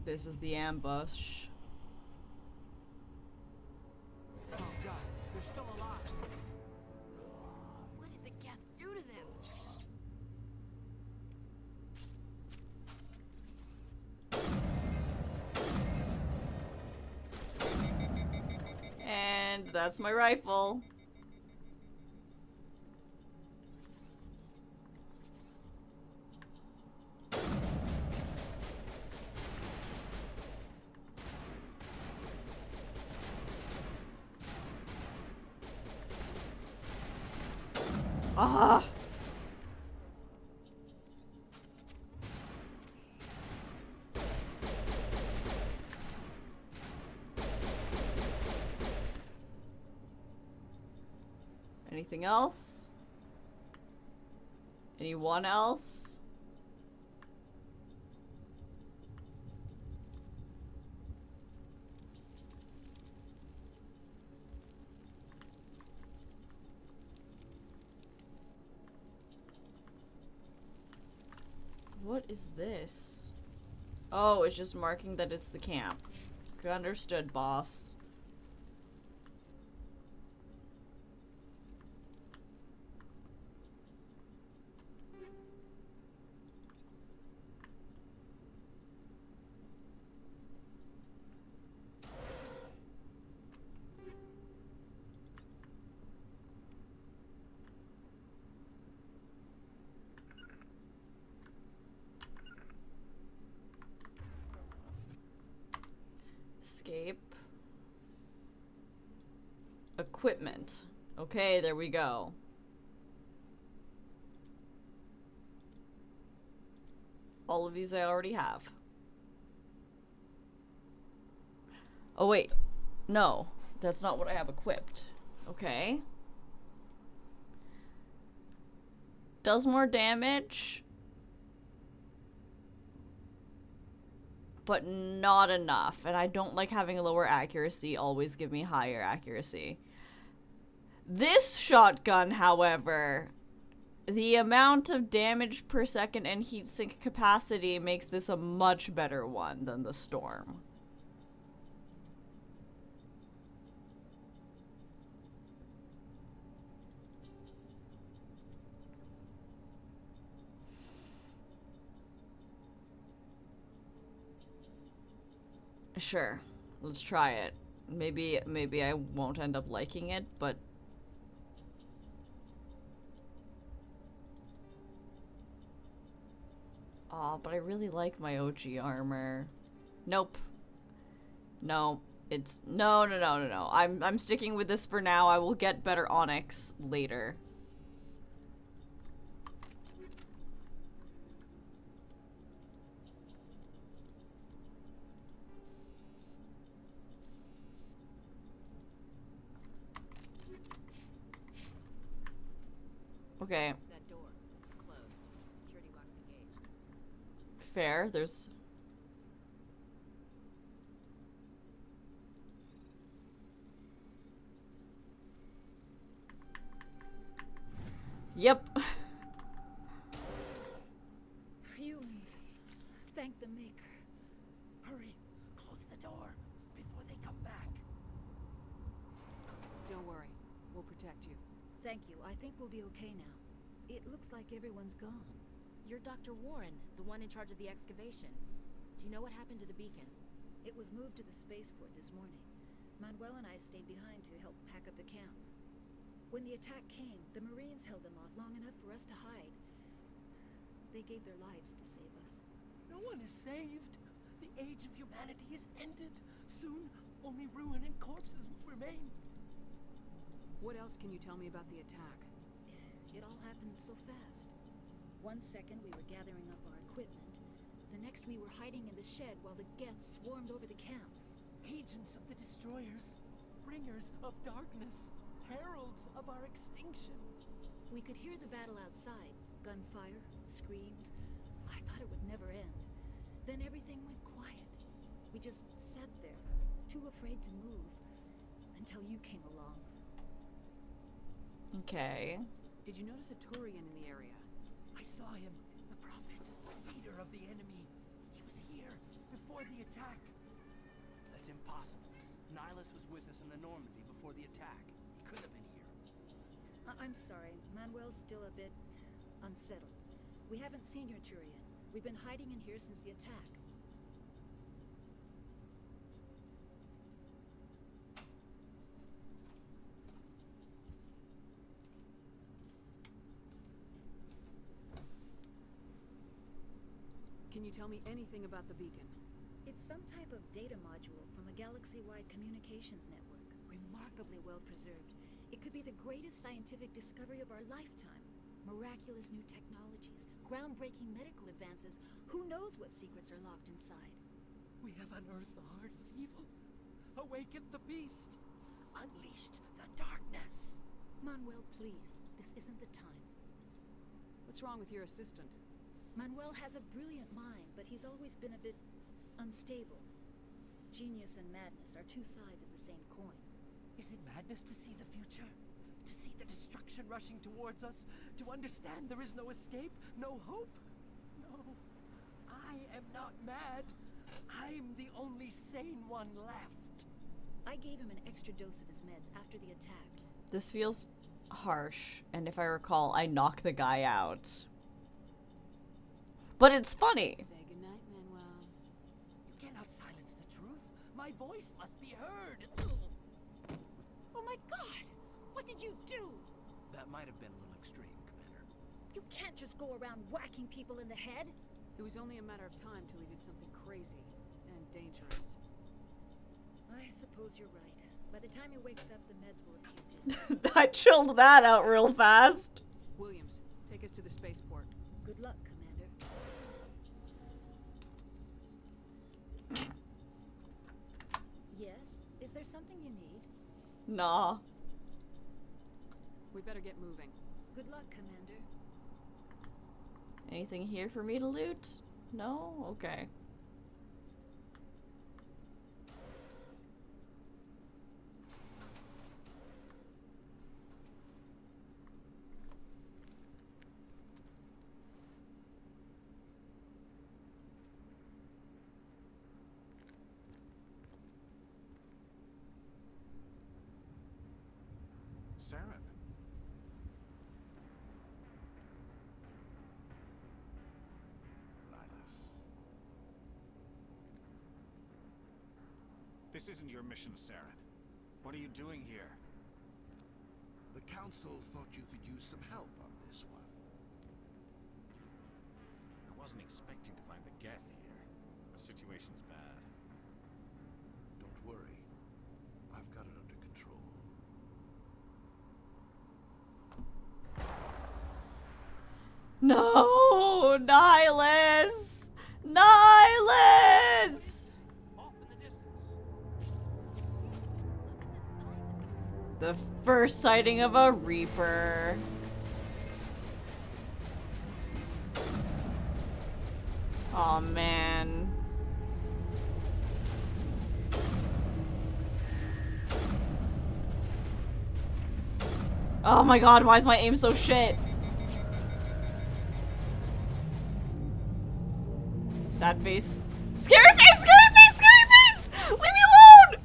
This is the ambush. Oh god, they're still alive. What did the Geth do to them? That's my rifle. Ah! Anything else? Anyone else? What is this? Oh, it's just marking that it's the camp. Understood, boss. Escape. Equipment. Okay, there we go. All of these I already have. Oh wait. No, that's not what I have equipped. Okay. Does more damage. But not enough. And I don't like having a lower accuracy. Always give me higher accuracy. This shotgun, however, the amount of damage per second and heatsink capacity makes this a much better one than the Storm. Sure, let's try it. Maybe I won't end up liking it, but but I really like my OG armor. Nope. No, it's no. I'm sticking with this for now. I will get better Onyx later. Okay. That door, it's closed. Security lock's engaged. Fair. There's... Yep. Humans. Thank the Maker. Hurry. Close the door before they come back. Don't worry. We'll protect you. Thank you. I think we'll be okay now. It looks like everyone's gone. You're Dr. Warren, the one in charge of the excavation. Do you know what happened to the beacon? It was moved to the spaceport this morning. Manuel and I stayed behind to help pack up the camp. When the attack came, the Marines held them off long enough for us to hide. They gave their lives to save us. No one is saved. The age of humanity is ended. Soon, only ruin and corpses will remain. What else can you tell me about the attack? It all happened so fast. 1 second we were gathering up our equipment. The next we were hiding in the shed while the Geths swarmed over the camp. Agents of the Destroyers, bringers of darkness, heralds of our extinction. We could hear the battle outside. Gunfire, screams. I thought it would never end. Then everything went quiet. We just sat there, too afraid to move, until you came along. Okay. Did you notice a Turian in the area? I saw him, the Prophet, leader of the enemy. He was here before the attack. That's impossible. Nihilus was with us in the Normandy before the attack. He couldn't have been here. I'm sorry. Manuel's still a bit unsettled. We haven't seen your Turian. We've been hiding in here since the attack. Can you tell me anything about the beacon? It's some type of data module from a galaxy-wide communications network, remarkably well preserved. It could be the greatest scientific discovery of our lifetime. Miraculous new technologies, groundbreaking medical advances. Who knows what secrets are locked inside? We have unearthed the heart of evil, awakened the beast, unleashed the darkness. Manuel, please. This isn't the time. What's wrong with your assistant? Manuel has a brilliant mind, but he's always been a bit unstable. Genius and madness are two sides of the same coin. Is it madness to see the future? To see the destruction rushing towards us? To understand there is no escape? No hope? No. I am not mad. I'm the only sane one left. I gave him an extra dose of his meds after the attack. This feels harsh, and if I recall, I knocked the guy out. But it's funny. Say goodnight, Manuel. You cannot silence the truth. My voice must be heard. Oh my god! What did you do? That might have been a little extreme, Commander. You can't just go around whacking people in the head. It was only a matter of time till he did something crazy and dangerous. I suppose you're right. By the time he wakes up, the meds will have kicked in. I chilled that out real fast. Williams, take us to the spaceport. Good luck, Commander. Yes? Is there something you need? Nah. We better get moving. Good luck, Commander. Anything here for me to loot? No? Okay. Saren. This isn't your mission, Saren. What are you doing here? The Council thought you could use some help on this one. I wasn't expecting to find the Geth here. The situation's bad. Don't worry. I've got it under control. No! Nihilus! Nihilus! The first sighting of a Reaper. Aw, man. Oh my god, why is my aim so shit? Sad face. Scary face! Scary face! Scary face! Leave me alone!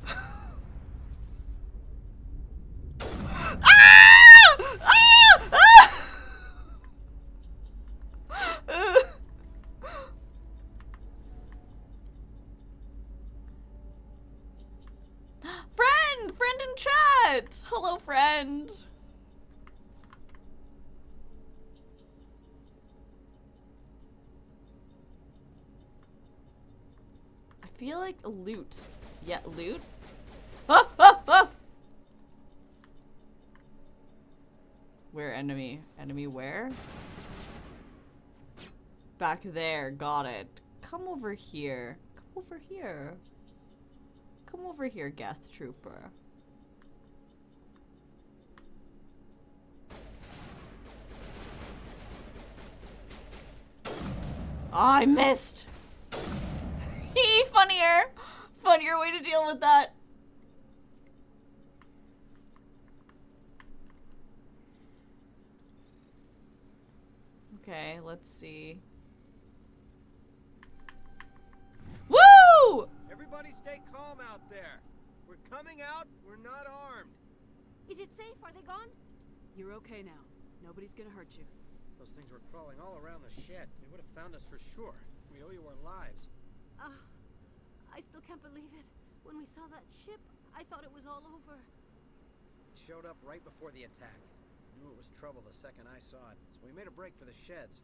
Friend! Friend in chat! Hello, friend. I feel like loot. Yeah, loot? Ah! Ah! Ah! Where enemy? Enemy where? Back there. Got it. Come over here. Come over here. Come over here, Geth Trooper. Oh, I missed! Funnier! Funnier way to deal with that. Okay, let's see. Woo! Everybody stay calm out there. We're coming out, we're not armed. Is it safe? Are they gone? You're okay now. Nobody's gonna hurt you. Those things were crawling all around the shed. They would have found us for sure. We owe you our lives. I still can't believe it. When we saw that ship, I thought it was all over. It showed up right before the attack. I knew it was trouble the second I saw it, so we made a break for the sheds.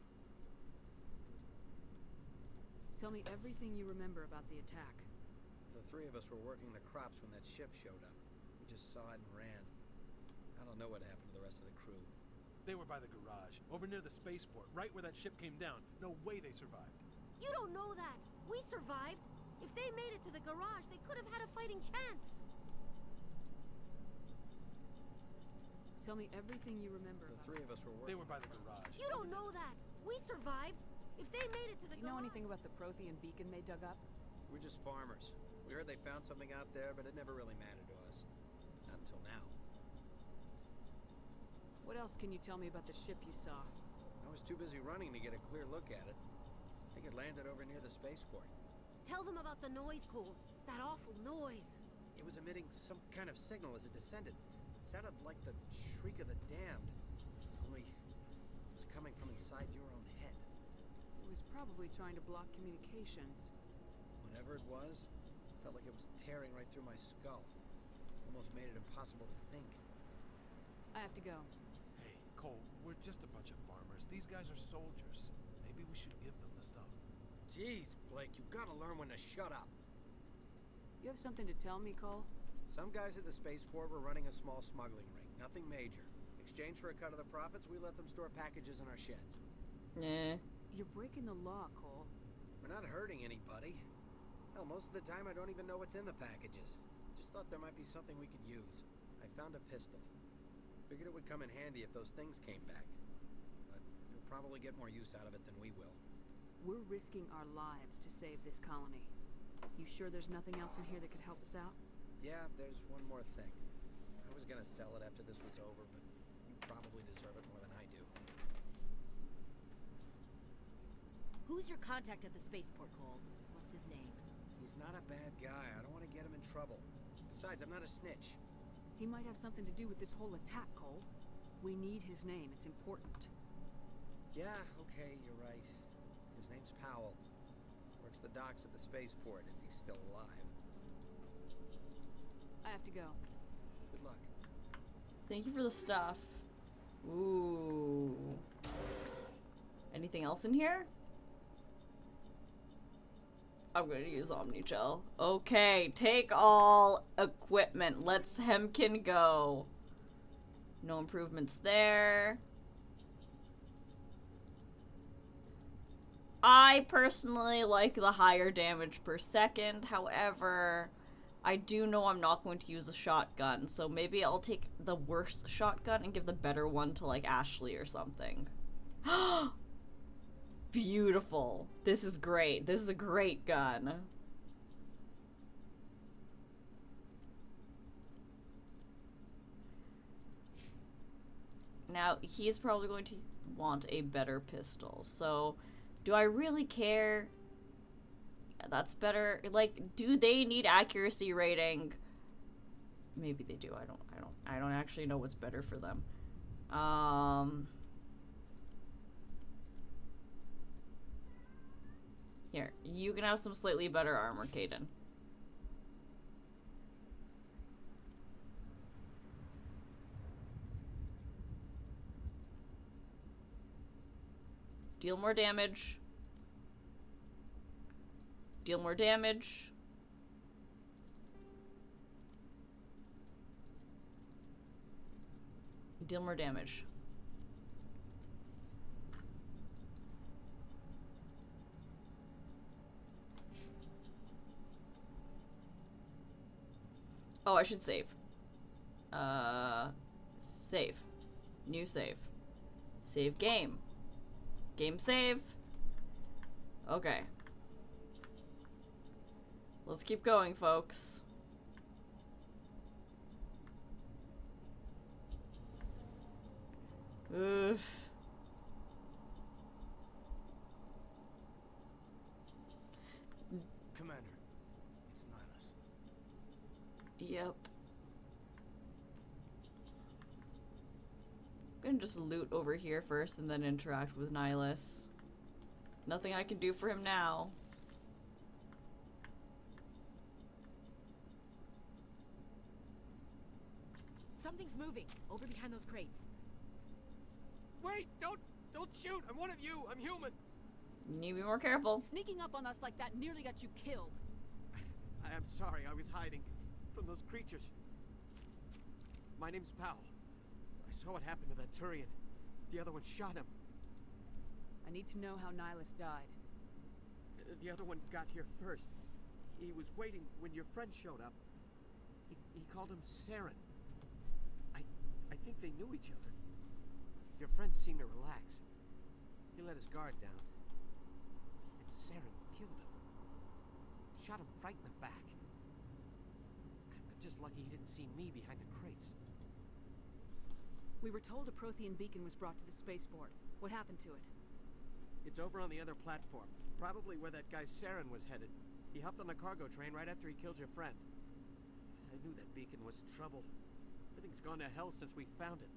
Tell me everything you remember about the attack. The three of us were working the crops when that ship showed up. We just saw it and ran. I don't know what happened to the rest of the crew. They were by the garage, over near the spaceport, right where that ship came down. No way they survived. You don't know that. We survived. If they made it to the garage, they could have had a fighting chance. Tell me everything you remember. The three of us were working. They were by the garage. You don't know that. We survived. If they made it to the garage... Do you know anything about the Prothean beacon they dug up? We're just farmers. We heard they found something out there, but it never really mattered to us. Not until now. What else can you tell me about the ship you saw? I was too busy running to get a clear look at it. I think it landed over near the spaceport. Tell them about the noise, Cole. That awful noise. It was emitting some kind of signal as it descended. It sounded like the shriek of the damned. Only it was coming from inside your own head. It was probably trying to block communications. Whatever it was, felt like it was tearing right through my skull. Almost made it impossible to think. I have to go. Hey, Cole, we're just a bunch of farmers. These guys are soldiers. Maybe we should give them the stuff. Jeez, Blake, you gotta learn when to shut up. You have something to tell me, Cole? Some guys at the spaceport were running a small smuggling ring. Nothing major. In exchange for a cut of the profits, we let them store packages in our sheds. Yeah. You're breaking the law, Cole. We're not hurting anybody. Hell, most of the time I don't even know what's in the packages. Just thought there might be something we could use. I found a pistol. Figured it would come in handy if those things came back. But you'll probably get more use out of it than we will. We're risking our lives to save this colony. You sure there's nothing else in here that could help us out? Yeah, there's one more thing. I was gonna sell it after this was over, but you probably deserve it more than I do. Who's your contact at the spaceport, Cole? What's his name? He's not a bad guy. I don't want to get him in trouble. Besides, I'm not a snitch. He might have something to do with this whole attack, Cole. We need his name. It's important. Yeah, okay, you're right. His name's Powell. Works the docks at the spaceport, if he's still alive. I have to go. Good luck. Thank you for the stuff. Ooh. Anything else in here? I'm gonna use Omni-Gel. Okay, take all equipment. Let's Hemkin go. No improvements there. I personally like the higher damage per second. However, I do know I'm not going to use a shotgun, so maybe I'll take the worst shotgun and give the better one to, like, Ashley or something. Beautiful. This is great. This is a great gun. Now, he's probably going to want a better pistol, so do I really care? Yeah, that's better. Like, do they need accuracy rating? Maybe they do. I don't actually know what's better for them. Here, you can have some slightly better armor, Caden. Deal more damage. Deal more damage. Deal more damage. Oh, I should save. Save. New save. Save game. Game save. Okay. Let's keep going, folks. Oof. Commander, it's Nihilus. Yep. I'm gonna just loot over here first and then interact with Nihilus. Nothing I can do for him now. Something's moving over behind those crates. Wait! Don't shoot! I'm one of you! I'm human! You need to be more careful. Sneaking up on us like that nearly got you killed. I am sorry, I was hiding from those creatures. My name's Powell. I saw what happened to that Turian. The other one shot him. I need to know how Nihilus died. The other one got here first. He was waiting when your friend showed up. He called him Saren. I think they knew each other. Your friend seemed to relax. He let his guard down. And Saren killed him. Shot him right in the back. I'm just lucky he didn't see me behind the crates. We were told a Prothean beacon was brought to the spaceport. What happened to it? It's over on the other platform. Probably where that guy Saren was headed. He hopped on the cargo train right after he killed your friend. I knew that beacon was trouble. Everything's gone to hell since we found it.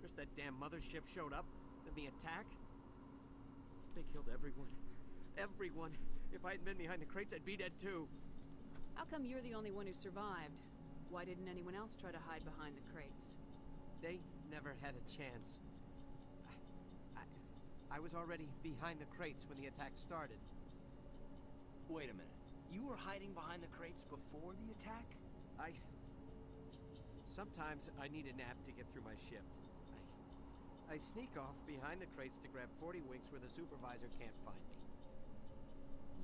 First that damn mothership showed up, then the attack. They killed everyone. Everyone. If I hadn't been behind the crates, I'd be dead too. How come you're the only one who survived? Why didn't anyone else try to hide behind the crates? They never had a chance. I was already behind the crates when the attack started. Wait a minute. You were hiding behind the crates before the attack? Sometimes I need a nap to get through my shift. I sneak off behind the crates to grab 40 winks where the supervisor can't find me.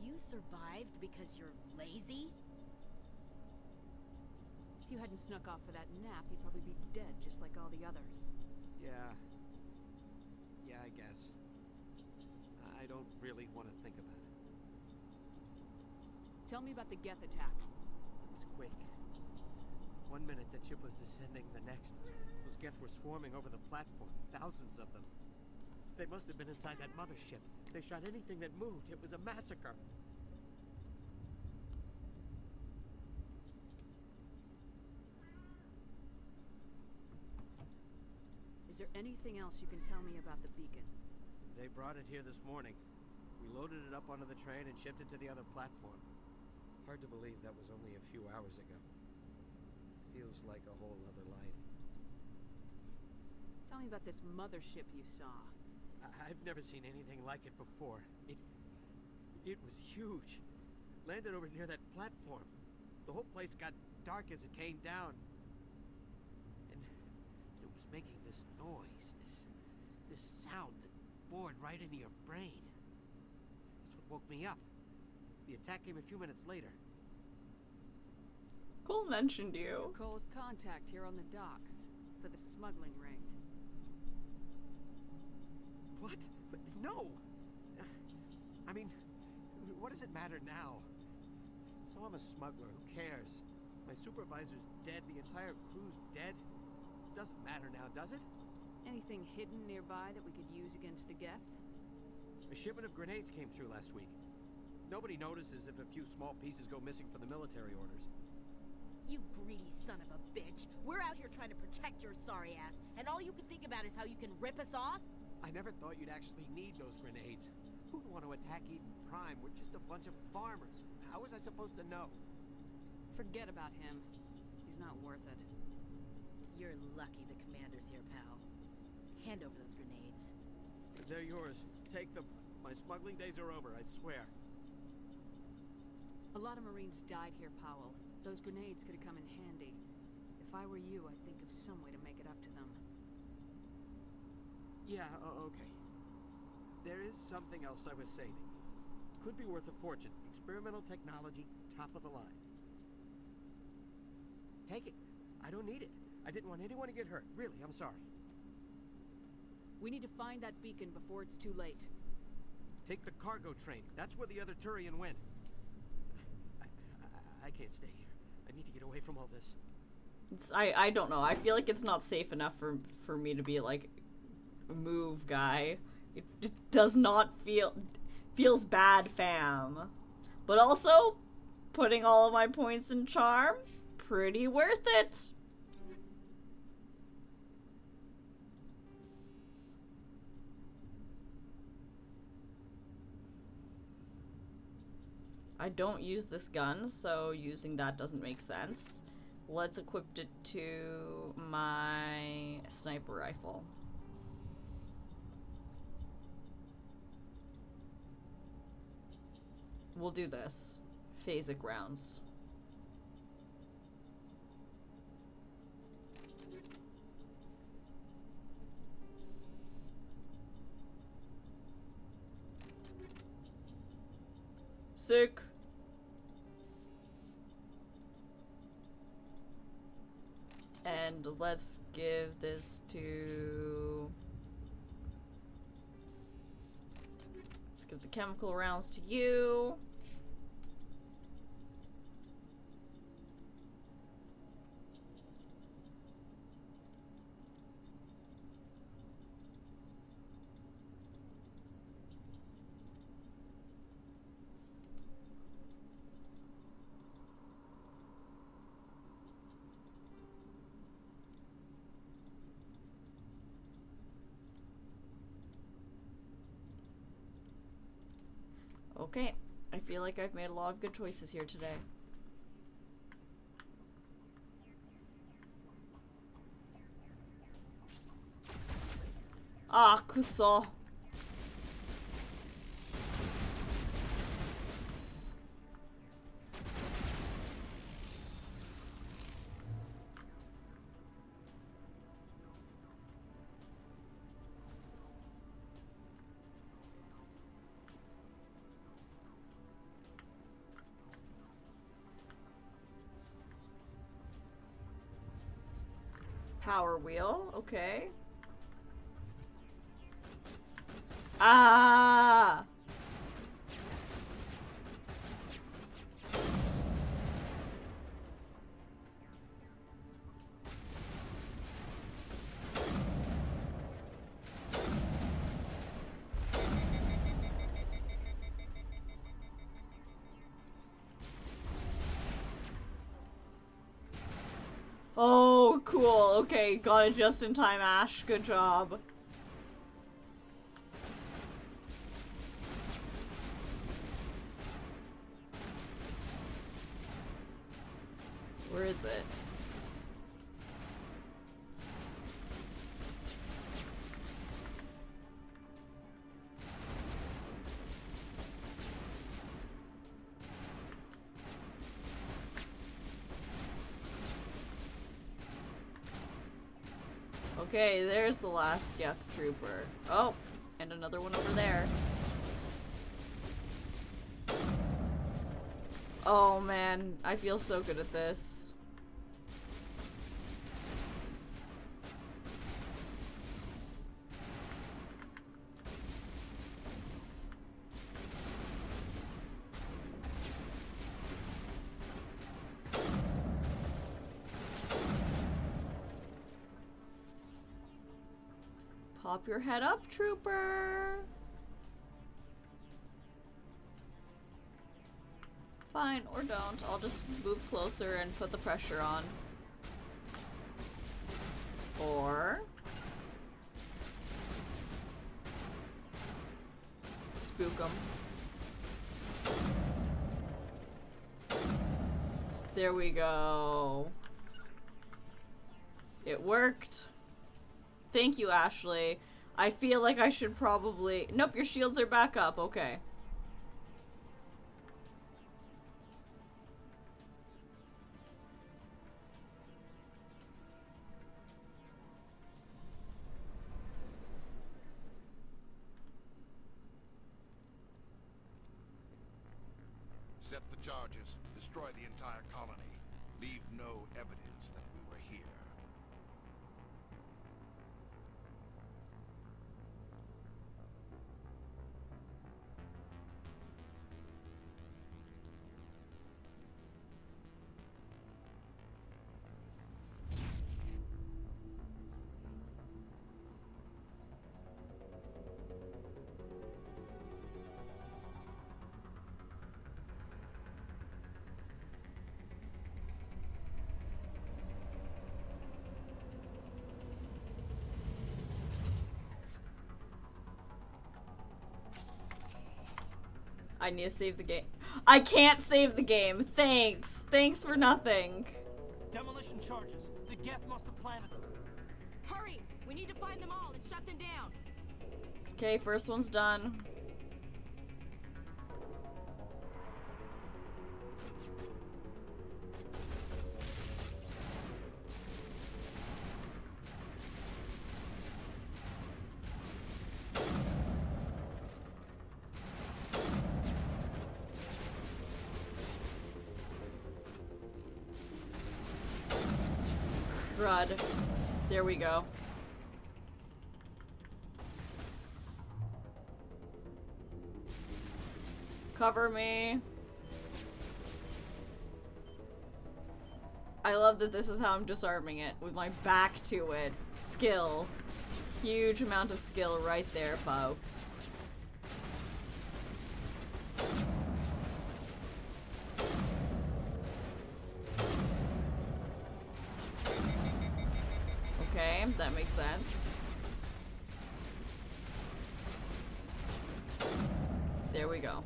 You survived because you're lazy? If you hadn't snuck off for that nap, you'd probably be dead just like all the others. Yeah, I guess. I don't really want to think about it. Tell me about the Geth attack. It was quick. 1 minute the ship was descending, the next, those Geth were swarming over the platform. Thousands of them. They must have been inside that mothership. They shot anything that moved. It was a massacre. Is there anything else you can tell me about the beacon? They brought it here this morning. We loaded it up onto the train and shipped it to the other platform. Hard to believe that was only a few hours ago. Feels like a whole other life. Tell me about this mothership you saw. I've never seen anything like it before. It was huge. Landed over near that platform. The whole place got dark as it came down. And it was making this noise, this sound that bored right into your brain. That's what woke me up. The attack came a few minutes later. Cole mentioned you. Cole's contact here on the docks for the smuggling ring. What? But no! I mean, what does it matter now? So I'm a smuggler, who cares? My supervisor's dead, the entire crew's dead. Doesn't matter now, does it? Anything hidden nearby that we could use against the Geth? A shipment of grenades came through last week. Nobody notices if a few small pieces go missing for the military orders. You greedy son of a bitch. We're out here trying to protect your sorry ass, and all you can think about is how you can rip us off? I never thought you'd actually need those grenades. Who'd want to attack Eden Prime? We're just a bunch of farmers. How was I supposed to know? Forget about him. He's not worth it. You're lucky the commander's here, pal. Hand over those grenades. They're yours. Take them. My smuggling days are over, I swear. A lot of Marines died here, Powell. Those grenades could have come in handy. If I were you, I'd think of some way to make it up to them. Yeah, okay. There is something else I was saving. Could be worth a fortune. Experimental technology, top of the line. Take it. I don't need it. I didn't want anyone to get hurt. Really, I'm sorry. We need to find that beacon before it's too late. Take the cargo train. That's where the other Turian went. I can't stay here. I need to get away from all this. I don't know. I feel like it's not safe enough for me to be like a move guy. It does not feels bad, fam. But also, putting all of my points in charm, pretty worth it. I don't use this gun, so using that doesn't make sense. Let's equip it to my sniper rifle. We'll do this. Phasic rounds. Sick. And let's give this to... Let's give the chemical rounds to you. Okay, I feel like I've made a lot of good choices here today. Ah, kuso. Power wheel, okay. Ah! Oh, cool. Okay, got it just in time, Ash. Good job. Where is it? Okay, there's the last Geth Trooper. Oh, and another one over there. Oh man, I feel so good at this. Pop your head up, trooper. Fine, or don't. I'll just move closer and put the pressure on. Or... spook them. There we go. It worked. Thank you, Ashley. I feel like I should probably... Nope, your shields are back up. Okay. Set the charges. Destroy the entire colony. Leave no evidence that we were here. I need to save the game. I can't save the game. Thanks. Thanks for nothing. Demolition charges. The Geth must have planted them. Hurry! We need to find them all and shut them down. Okay, first one's done. god. There we go. Cover me. I love that this is how I'm disarming it, with my back to it. Skill. Huge amount of skill right there, folks. Okay, that makes sense. There we go.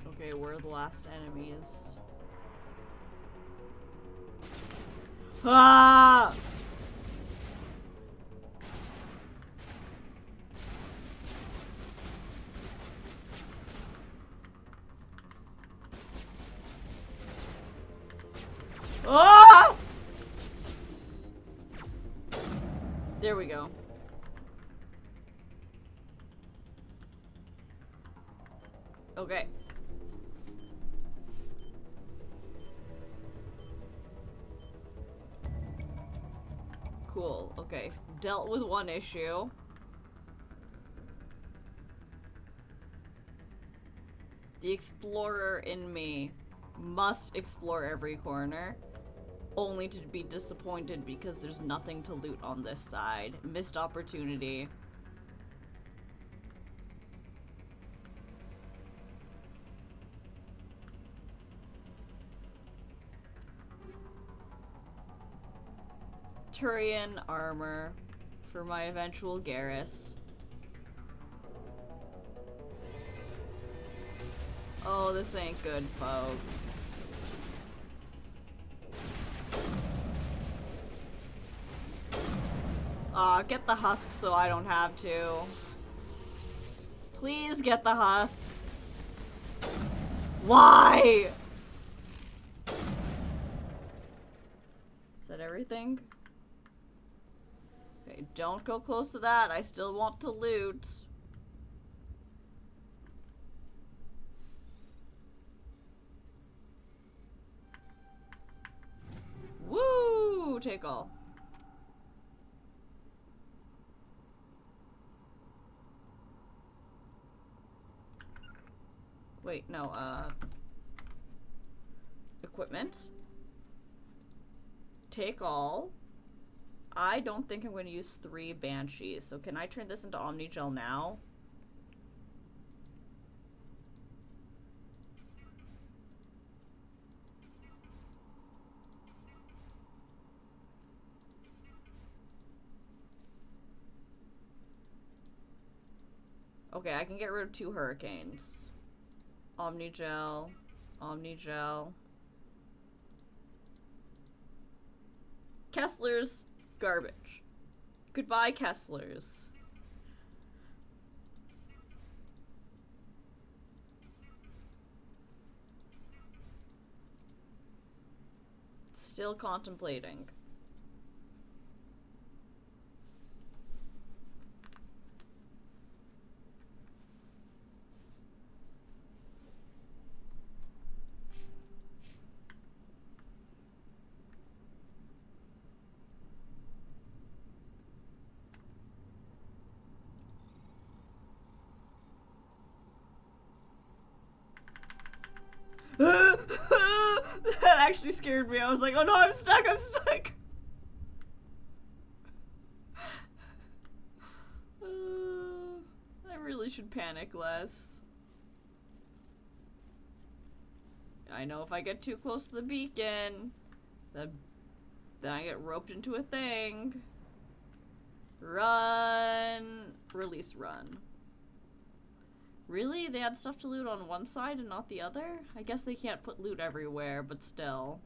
Okay, where are the last enemies? Ah! Ah! There we go. Okay. Cool. Okay. Dealt with one issue. The explorer in me must explore every corner, only to be disappointed because there's nothing to loot on this side. Missed opportunity. Turian armor for my eventual Garrus. Oh, this ain't good, folks. Aw, get the husks so I don't have to. Please get the husks. Why? Is that everything? Okay, don't go close to that. I still want to loot. Woo! Take all. Wait, no, equipment. Take all. I don't think I'm going to use 3 Banshees, so can I turn this into Omnigel now? Okay, I can get rid of 2 Hurricanes. Omnigel. Omnigel. Kessler's garbage. Goodbye, Kessler's. Still contemplating. That actually scared me. I was like, oh no, I'm stuck, I'm stuck. I really should panic less. I know if I get too close to the beacon, then I get roped into a thing. Run. Release run. Really? They had stuff to loot on one side and not the other? I guess they can't put loot everywhere, but still.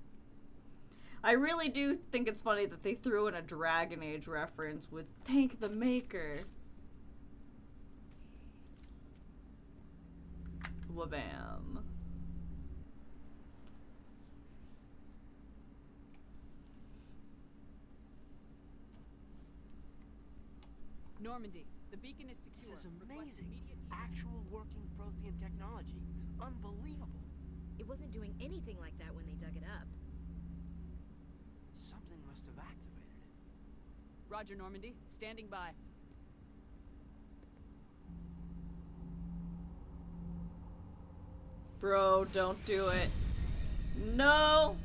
I really do think it's funny that they threw in a Dragon Age reference with "Thank the Maker." Wabam. Normandy, the beacon is secure. This is Request amazing. immediate- Actual working Prothean technology. Unbelievable. It wasn't doing anything like that when they dug it up. Something must have activated it. Roger, Normandy. Standing by. Bro, don't do it. No!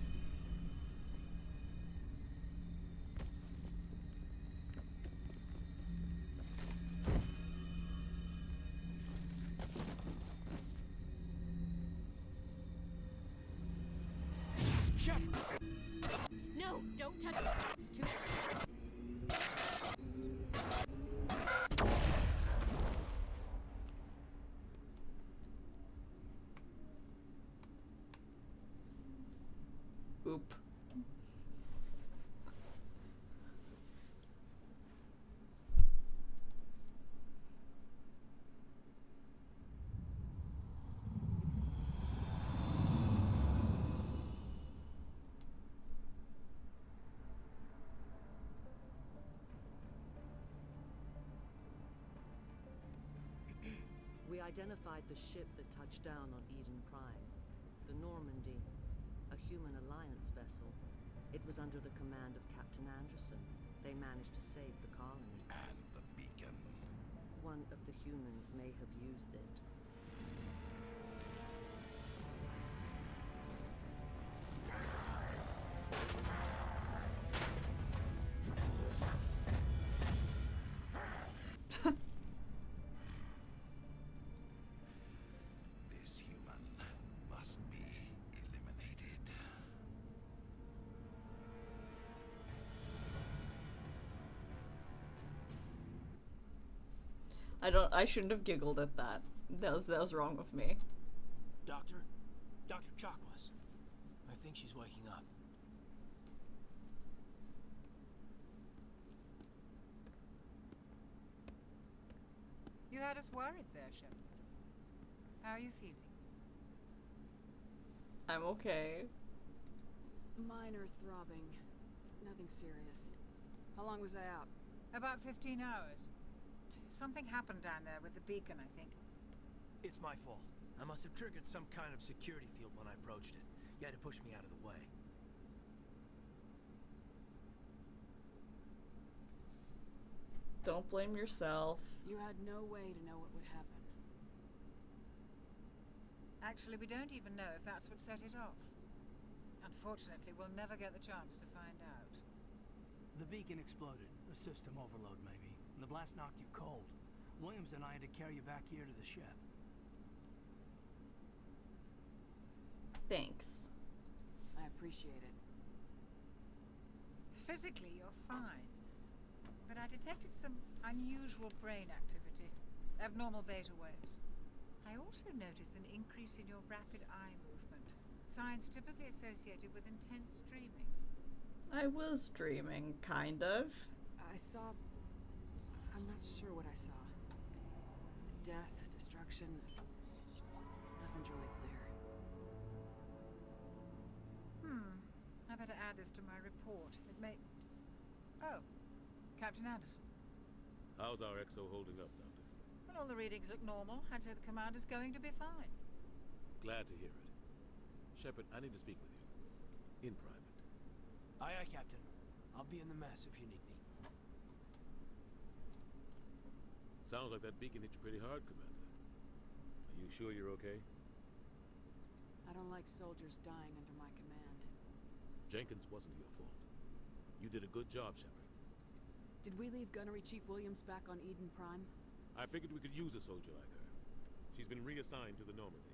No, don't touch it. It's too... Oop. We identified the ship that touched down on Eden Prime. The Normandy. A human alliance vessel. It was under the command of Captain Anderson. They managed to save the colony. And the beacon. One of the humans may have used it. This human must be eliminated. I shouldn't have giggled at that. That was wrong with me. Doctor? Dr. Chakwas. I think she's waking up. You had us worried there, Shepard. How are you feeling? I'm okay. Minor throbbing. Nothing serious. How long was I out? About 15 hours. Something happened down there with the beacon, I think. It's my fault. I must have triggered some kind of security field when I approached it. You had to push me out of the way. Don't blame yourself. You had no way to know what would happen. Actually, we don't even know if that's what set it off. Unfortunately, we'll never get the chance to find out. The beacon exploded. A system overload, maybe. And the blast knocked you cold. Williams and I had to carry you back here to the ship. Thanks. I appreciate it. Physically, you're fine. But I detected some unusual brain activity. Abnormal beta waves. I also noticed an increase in your rapid eye movement. Signs typically associated with intense dreaming. I was dreaming, kind of. I saw... I'm not sure what I saw. Death, destruction... Nothing's really clear. I better add this to my report. It may... Oh. Captain Anderson. How's our XO holding up, Doctor? Well, all the readings look normal. I'd say the commander's going to be fine. Glad to hear it. Shepard, I need to speak with you. In private. Aye, aye, Captain. I'll be in the mess if you need me. Sounds like that beacon hit you pretty hard, Commander. Are you sure you're okay? I don't like soldiers dying under my command. Jenkins wasn't your fault. You did a good job, Shepard. Did we leave Gunnery Chief Williams back on Eden Prime? I figured we could use a soldier like her. She's been reassigned to the Normandy.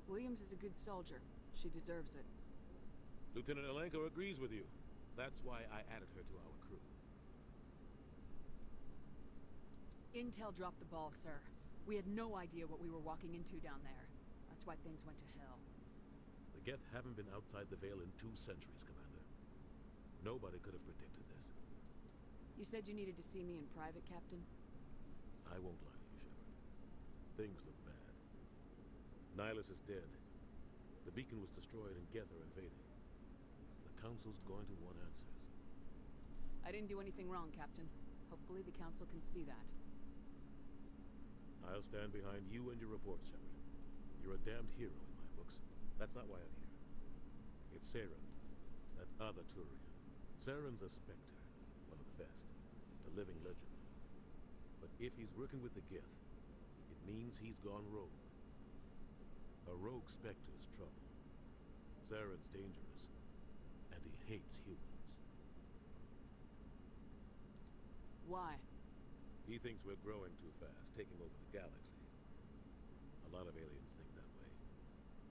Williams is a good soldier. She deserves it. Lieutenant Alenko agrees with you. That's why I added her to our crew. Intel dropped the ball, sir. We had no idea what we were walking into down there. That's why things went to hell. The Geth haven't been outside the Veil in 2 centuries, Commander. Nobody could have predicted this. You said you needed to see me in private, Captain? I won't lie to you, Shepard. Things look bad. Nihilus is dead. The beacon was destroyed and Geth are invading. The Council's going to want answers. I didn't do anything wrong, Captain. Hopefully the Council can see that. I'll stand behind you and your report, Shepard. You're a damned hero in my books. That's not why I'm here. It's Saren, that other Turian. Saren's a Spectre, one of the best, a living legend. But if he's working with the Geth, it means he's gone rogue. A rogue Spectre's trouble. Saren's dangerous, and he hates humans. Why? He thinks we're growing too fast, taking over the galaxy. A lot of aliens think that way.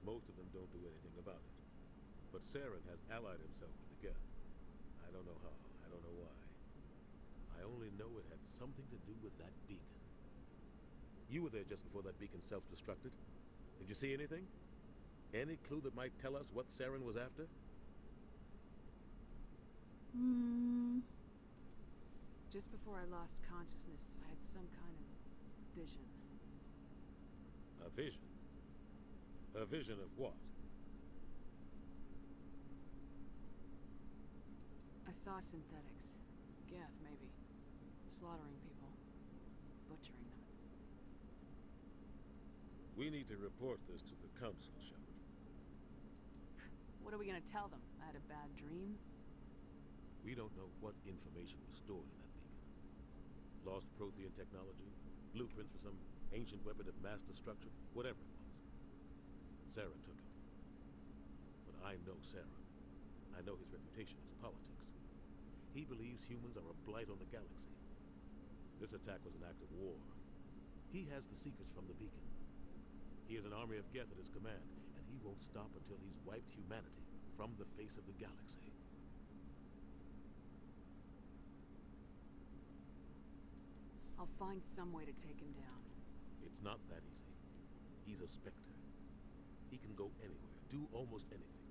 Most of them don't do anything about it. But Saren has allied himself with the Geth. I don't know how, I don't know why. I only know it had something to do with that beacon. You were there just before that beacon self-destructed. Did you see anything? Any clue that might tell us what Saren was after? Just before I lost consciousness, I had some kind of vision. A vision? A vision of what? I saw synthetics. Geth, maybe. Slaughtering people. Butchering them. We need to report this to the Council, Shepard. What are we gonna tell them? I had a bad dream? We don't know what information was stored in that beacon. Lost Prothean technology, blueprints for some ancient weapon of mass destruction, whatever it was. Saren took it. But I know Saren. I know his reputation is politics. He believes humans are a blight on the galaxy. This attack was an act of war. He has the secrets from the beacon. He has an army of Geth at his command, and he won't stop until he's wiped humanity from the face of the galaxy. I'll find some way to take him down. It's not that easy. He's a Spectre. He can go anywhere, do almost anything.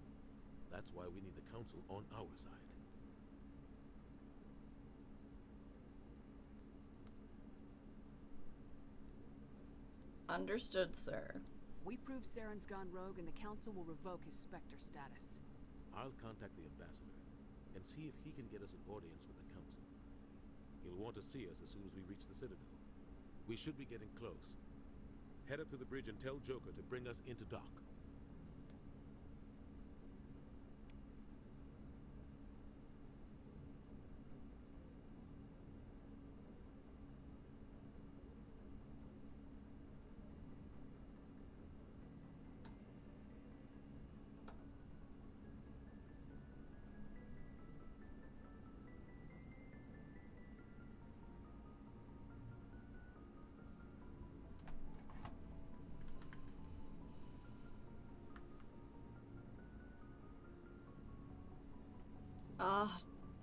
That's why we need the Council on our side. Understood, sir. We prove Saren's gone rogue and the Council will revoke his Spectre status. I'll contact the Ambassador and see if he can get us an audience with the Council. He'll want to see us as soon as we reach the Citadel. We should be getting close. Head up to the bridge and tell Joker to bring us into dock.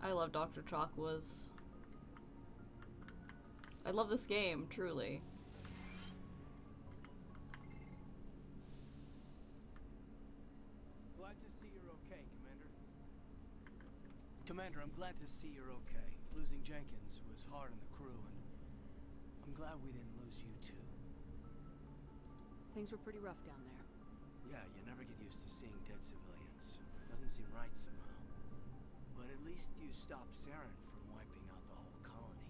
I love Dr. Chakwas. I love this game, truly. Glad to see you're okay, Commander. Commander, I'm glad to see you're okay. Losing Jenkins was hard on the crew, and I'm glad we didn't lose you too. Things were pretty rough down there. Yeah, you never get used to seeing dead civilians. Doesn't seem right somehow. But at least you stopped Saren from wiping out the whole colony.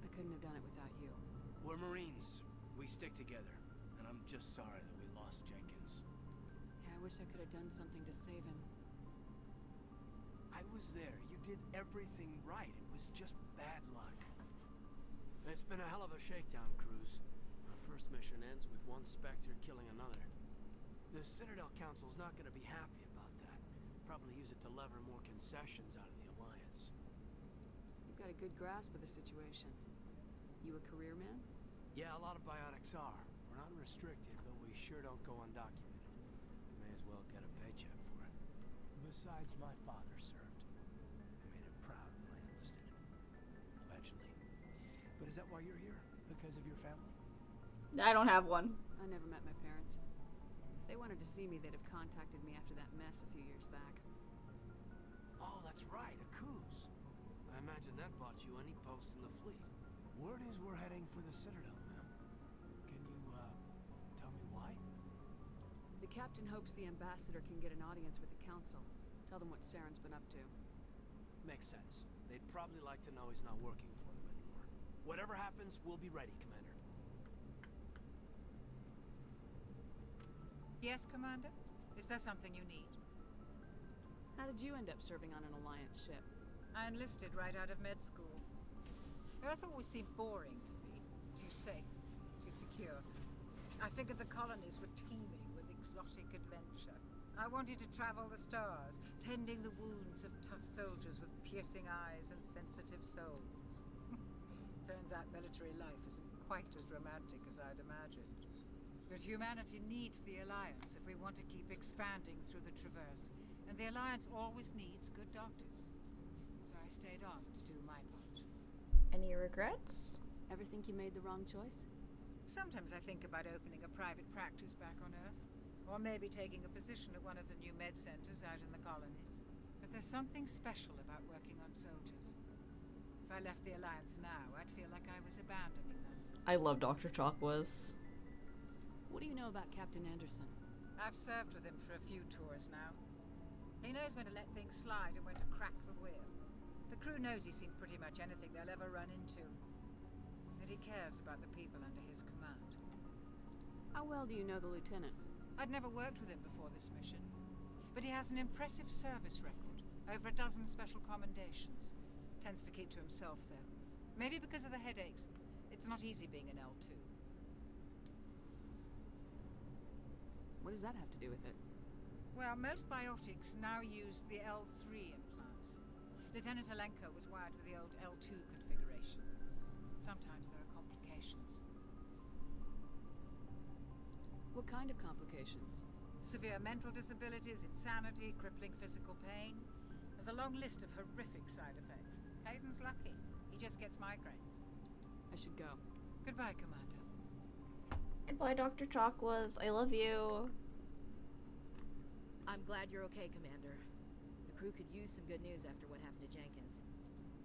I couldn't have done it without you. We're Marines. We stick together. And I'm just sorry that we lost Jenkins. Yeah, I wish I could have done something to save him. I was there. You did everything right. It was just bad luck. It's been a hell of a shakedown, Cruz. Our first mission ends with one Spectre killing another. The Citadel Council's not going to be happy about that. Probably use it to lever more concessions out of the Alliance. You've got a good grasp of the situation. You a career man? Yeah, a lot of biotics are. We're not restricted, but we sure don't go undocumented. We may as well get a paycheck for it. Besides, my father served. I made him proud when I enlisted. Eventually. But is that why you're here? Because of your family? I don't have one. I never met my parents. If they wanted to see me, they'd have contacted me after that mess a few years back. Oh, that's right, a Kuz. I imagine that bought you any post in the fleet. Word is we're heading for the Citadel now. Can you, tell me why? The captain hopes the Ambassador can get an audience with the Council. Tell them what Saren's been up to. Makes sense. They'd probably like to know he's not working for them anymore. Whatever happens, we'll be ready, Commander. Yes, Commander? Is there something you need? How did you end up serving on an Alliance ship? I enlisted right out of med school. Earth always seemed boring to me. Too safe, too secure. I figured the colonies were teeming with exotic adventure. I wanted to travel the stars, tending the wounds of tough soldiers with piercing eyes and sensitive souls. Turns out military life isn't quite as romantic as I'd imagined. But humanity needs the Alliance if we want to keep expanding through the Traverse. And the Alliance always needs good doctors. So I stayed on to do my part. Any regrets? Ever think you made the wrong choice? Sometimes I think about opening a private practice back on Earth. Or maybe taking a position at one of the new med centers out in the colonies. But there's something special about working on soldiers. If I left the Alliance now, I'd feel like I was abandoning them. I love Dr. Chakwas. What do you know about Captain Anderson? I've served with him for a few tours now. He knows when to let things slide and when to crack the whip. The crew knows he's seen pretty much anything they'll ever run into. And he cares about the people under his command. How well do you know the lieutenant? I'd never worked with him before this mission. But he has an impressive service record. Over a dozen special commendations. Tends to keep to himself, though. Maybe because of the headaches. It's not easy being an L2. What does that have to do with it? Well, most biotics now use the L3 implants. Lieutenant Alenko was wired with the old L2 configuration. Sometimes there are complications. What kind of complications? Severe mental disabilities, insanity, crippling physical pain. There's a long list of horrific side effects. Caden's lucky. He just gets migraines. I should go. Goodbye, Commander. Goodbye, Dr. Chakwas. I love you. I'm glad you're okay, Commander. The crew could use some good news after what happened to Jenkins.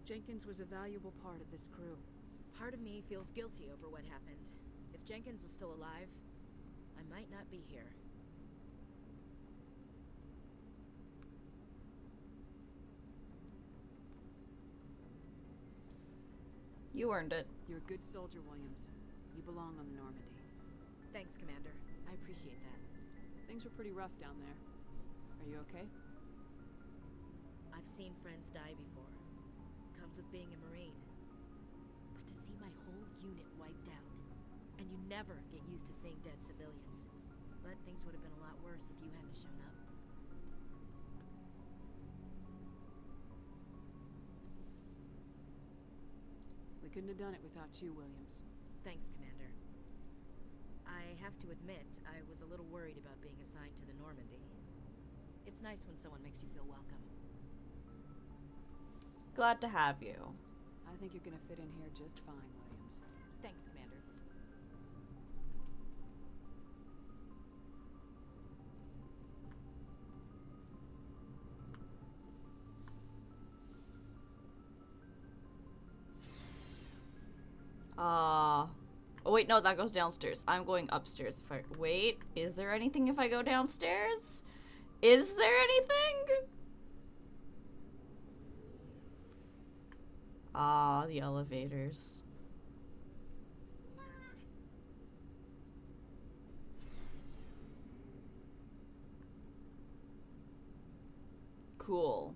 Jenkins was a valuable part of this crew. Part of me feels guilty over what happened. If Jenkins was still alive, I might not be here. You earned it. You're a good soldier, Williams. You belong on the Normandy. Thanks, Commander. I appreciate that. Things were pretty rough down there. Are you okay? I've seen friends die before. Comes with being a Marine. But to see my whole unit wiped out, and you never get used to seeing dead civilians. But things would have been a lot worse if you hadn't shown up. We couldn't have done it without you, Williams. Thanks, Commander. I have to admit, I was a little worried about being assigned to the Normandy. It's nice when someone makes you feel welcome. Glad to have you. I think you're gonna fit in here just fine, Williams. Thanks, Commander. Oh wait, no, that goes downstairs. I'm going upstairs. If I wait, is there anything if I go downstairs? Is there anything? Ah, the elevators. Cool.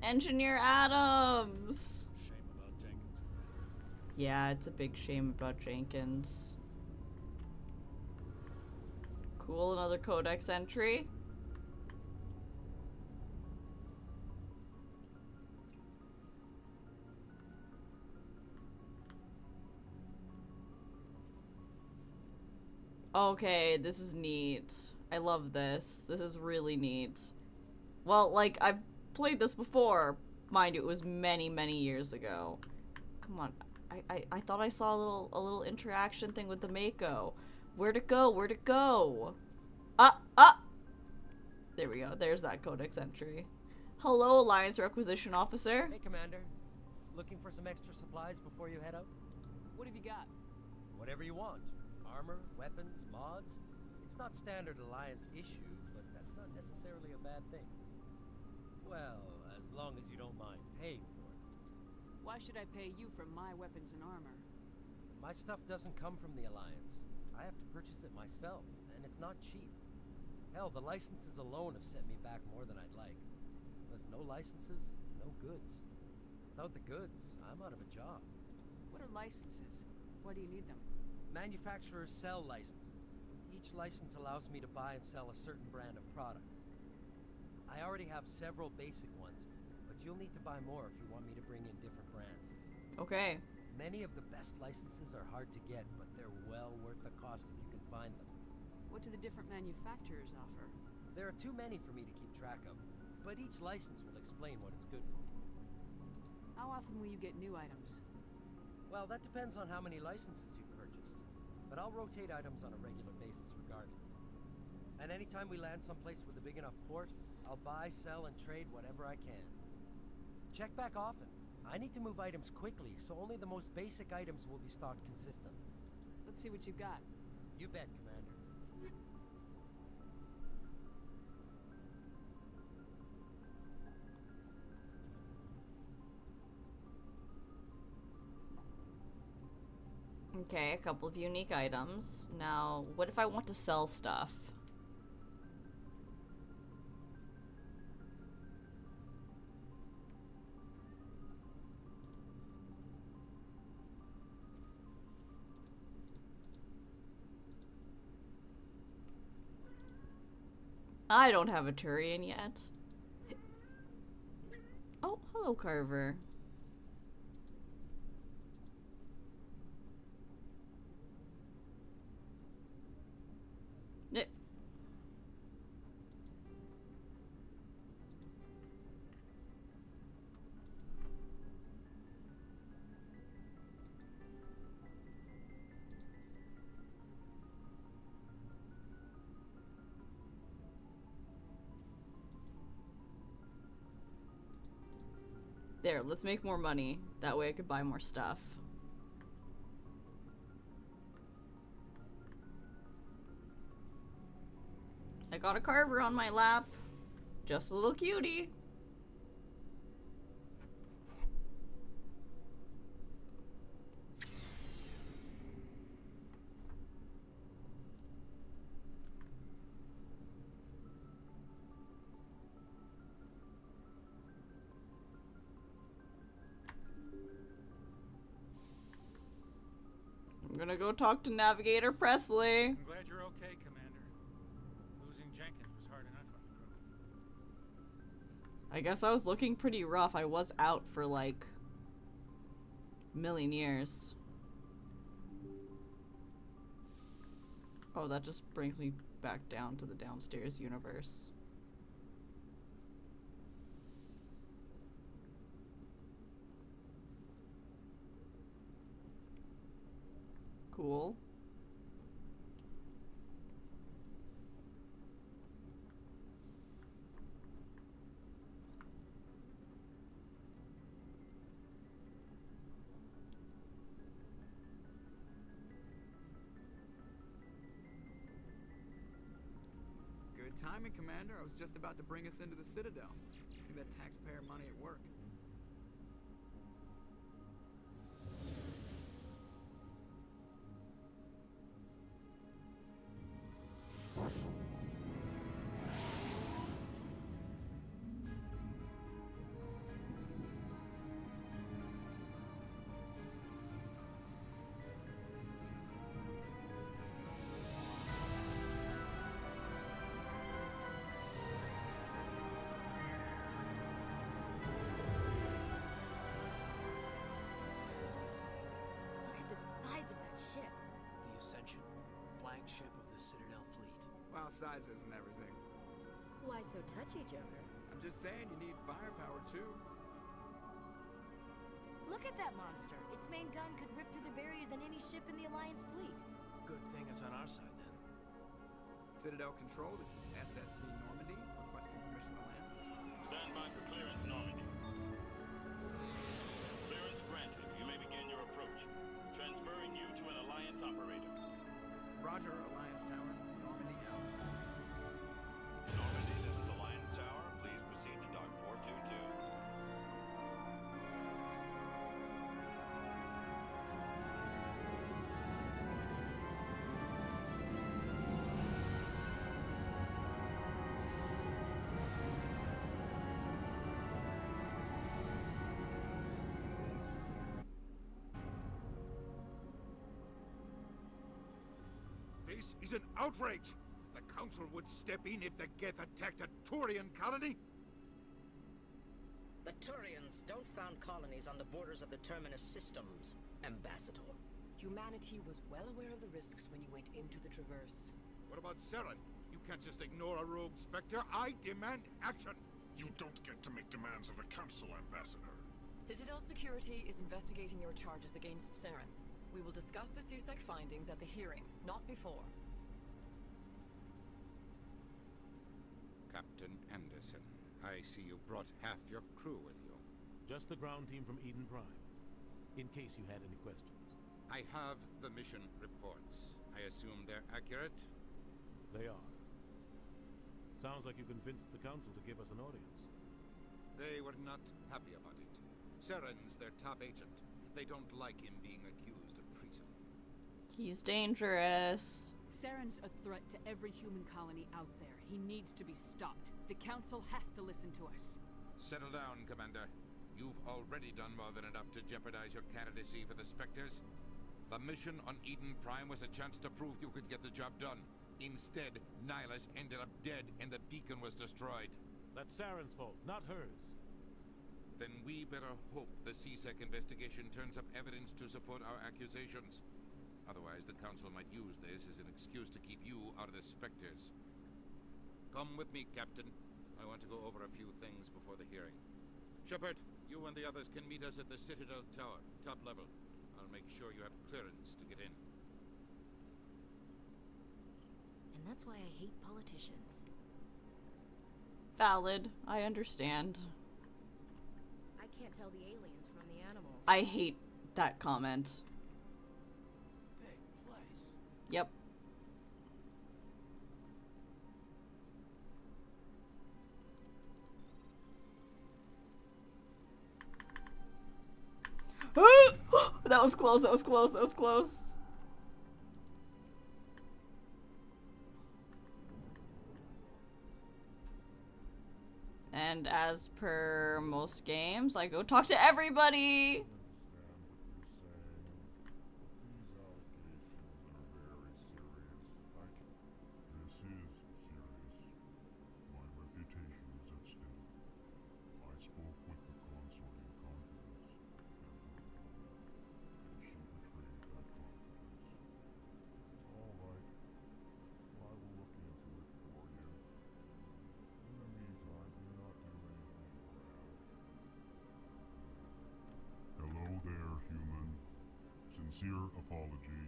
Engineer Adams! Shame about Jenkins. Yeah, it's a big shame about Jenkins. Cool, another codex entry. Okay, this is neat. I love this. This is really neat. Well, like, I've played this before. Mind you, it was many, many years ago. Come on. I thought I saw a little interaction thing with the Mako. Where'd it go? Where'd it go? There we go. There's that codex entry. Hello, Alliance Requisition Officer. Hey, Commander. Looking for some extra supplies before you head out? What have you got? Whatever you want. Armor, weapons, mods. It's not standard Alliance issue, but that's not necessarily a bad thing. Well, as long as you don't mind paying for it. Why should I pay you for my weapons and armor? My stuff doesn't come from the Alliance. I have to purchase it myself, and it's not cheap. Hell, the licenses alone have set me back more than I'd like. But no licenses, no goods. Without the goods, I'm out of a job. What are licenses? Why do you need them? Manufacturers sell licenses. Each license allows me to buy and sell a certain brand of products. I already have several basic ones, but you'll need to buy more if you want me to bring in different brands. Okay. Many of the best licenses are hard to get, but they're well worth the cost if you can find them. What do the different manufacturers offer? There are too many for me to keep track of, but each license will explain what it's good for. How often will you get new items? Well, that depends on how many licenses you've purchased, but I'll rotate items on a regular basis regardless. And anytime we land someplace with a big enough port, I'll buy, sell, and trade whatever I can. Check back often. I need to move items quickly, so only the most basic items will be stocked consistently. Let's see what you've got. You bet, Commander. Okay, a couple of unique items. Now, what if I want to sell stuff? I don't have a Turian yet. Oh, hello, Carver. There, let's make more money. That way I could buy more stuff. I got a Carver on my lap. Just a little cutie. I'm gonna go talk to Navigator Presley. I'm glad you're okay, Commander. Losing Jenkins was hard enough on the crew. I guess I was looking pretty rough. I was out for like a million years. Oh, that just brings me back down to the downstairs universe. Cool. Good timing, Commander. I was just about to bring us into the Citadel. See that taxpayer money at work. Flagship of the Citadel fleet. Well, size isn't everything. Why so touchy, Joker? I'm just saying you need firepower, too. Look at that monster. Its main gun could rip through the barriers in any ship in the Alliance fleet. Good thing it's on our side, then. Citadel Control, this is SSV Normandy, requesting permission to land. Stand by for clearance, Normandy. Clearance granted. You may begin your approach. approach. Transferring you to an Alliance operator. Roger, Alliance Tower. Normandy out. Normandy, this is Alliance Tower. Please proceed to Dock 422. This is an outrage! The Council would step in if the Geth attacked a Turian colony? The Turians don't found colonies on the borders of the Terminus systems, Ambassador. Humanity was well aware of the risks when you went into the Traverse. What about Saren? You can't just ignore a rogue Spectre. I demand action! You don't get to make demands of the Council, Ambassador. Citadel Security is investigating your charges against Saren. We will discuss the CSEC findings at the hearing, not before. Captain Anderson, I see you brought half your crew with you. Just the ground team from Eden Prime, in case you had any questions. I have the mission reports. I assume they're accurate? They are. Sounds like you convinced the Council to give us an audience. They were not happy about it. Saren's their top agent. They don't like him being accused of treason. He's dangerous. Saren's a threat to every human colony out there. He needs to be stopped. The Council has to listen to us. Settle down, Commander. You've already done more than enough to jeopardize your candidacy for the Spectres. The mission on Eden Prime was a chance to prove you could get the job done. Instead, Nihilus ended up dead and the beacon was destroyed. That's Saren's fault, not hers. Then we better hope the CSEC investigation turns up evidence to support our accusations. Otherwise, the Council might use this as an excuse to keep you out of the Spectres. Come with me, Captain. I want to go over a few things before the hearing. Shepard, you and the others can meet us at the Citadel Tower, top level. I'll make sure you have clearance to get in. And that's why I hate politicians. Valid. I understand. I can't tell the aliens from the animals. I hate that comment. Big place. Yep. That was close, that was close, that was close. And as per most games, I go talk to everybody. Sincere apology,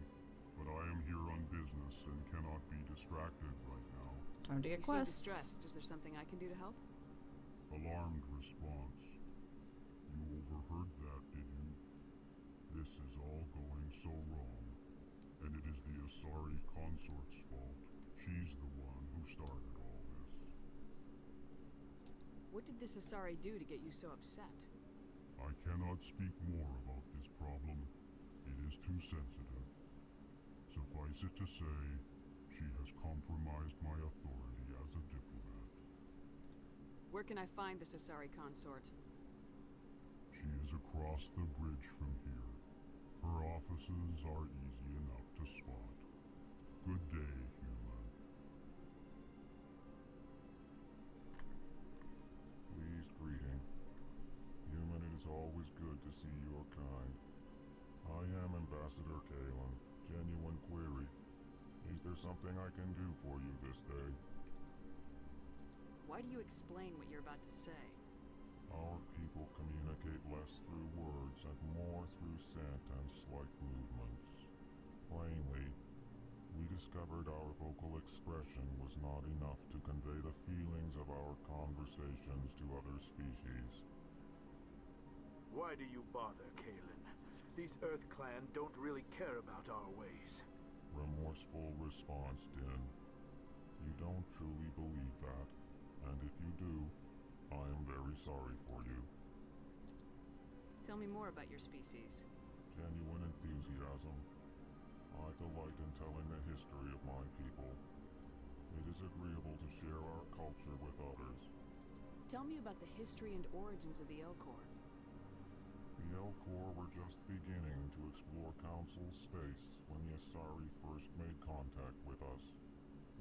but I am here on business and cannot be distracted right now. Time to get quests. Distressed. Is there something I can do to help? Alarmed response. You overheard that, did you? This is all going so wrong, and it is the Asari consort's fault. She's the one who started all this. What did this Asari do to get you so upset? I cannot speak more about this problem. It is too sensitive. Suffice it to say, she has compromised my authority as a diplomat. Where can I find this Asari consort? She is across the bridge from here. Her offices are easy enough to spot. Good day, human. Pleased greeting. Human, it is always good to see your kind. I am Ambassador Kalen. Genuine query. Is there something I can do for you this day? Why do you explain what you're about to say? Our people communicate less through words and more through scent and slight movements. Plainly, we discovered our vocal expression was not enough to convey the feelings of our conversations to other species. Why do you bother, Kalen? These Earth Clan don't really care about our ways. Remorseful response, Din. You don't truly believe that, and if you do, I am very sorry for you. Tell me more about your species. Genuine enthusiasm. I delight in telling the history of my people. It is agreeable to share our culture with others. Tell me about the history and origins of the Elcor. The Elcor were just beginning to explore Council space when the Asari first made contact with us.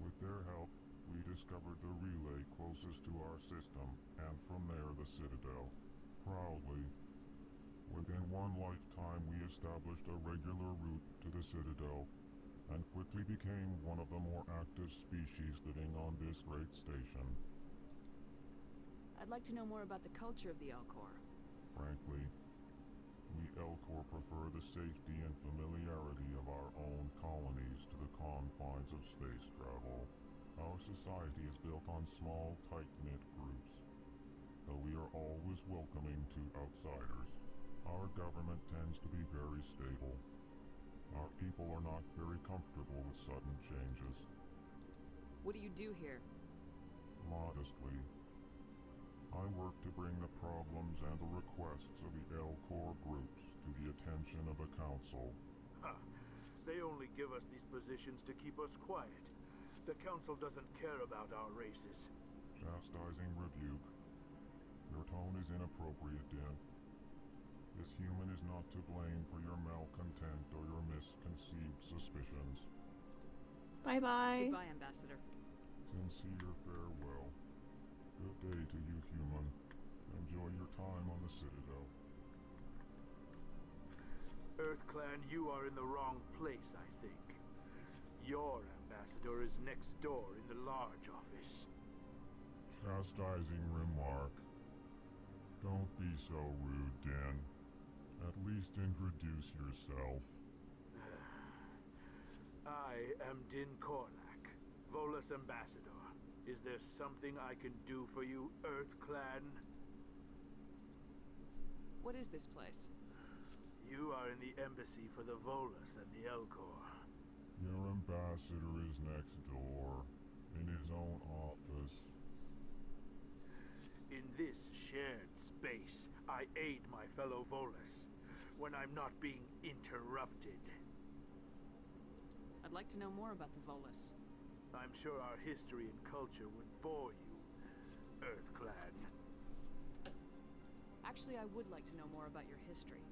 With their help, we discovered the relay closest to our system, and from there the Citadel. Proudly. Within one lifetime we established a regular route to the Citadel, and quickly became one of the more active species living on this great station. I'd like to know more about the culture of the Elcor. Frankly, we Elcor prefer the safety and familiarity of our own colonies to the confines of space travel. Our society is built on small, tight-knit groups. Though we are always welcoming to outsiders, our government tends to be very stable. Our people are not very comfortable with sudden changes. What do you do here? Modestly, I work to bring the problems and the requests of the Elcor groups to the attention of the Council. Ha! They only give us these positions to keep us quiet. The Council doesn't care about our races. Chastising rebuke. Your tone is inappropriate, Din. This human is not to blame for your malcontent or your misconceived suspicions. Bye-bye. Goodbye, Ambassador. Sincere farewell. Good day to you, human. Enjoy your time on the Citadel. Earth Clan, you are in the wrong place, I think. Your ambassador is next door in the large office. Chastising remark. Don't be so rude, Din. At least introduce yourself. I am Din Korlak, Volus ambassador. Is there something I can do for you, Earth Clan? What is this place? You are in the embassy for the Volus and the Elcor. Your ambassador is next door, in his own office. In this shared space, I aid my fellow Volus when I'm not being interrupted. I'd like to know more about the Volus. I'm sure our history and culture would bore you, Earth Clan. Actually, I would like to know more about your history.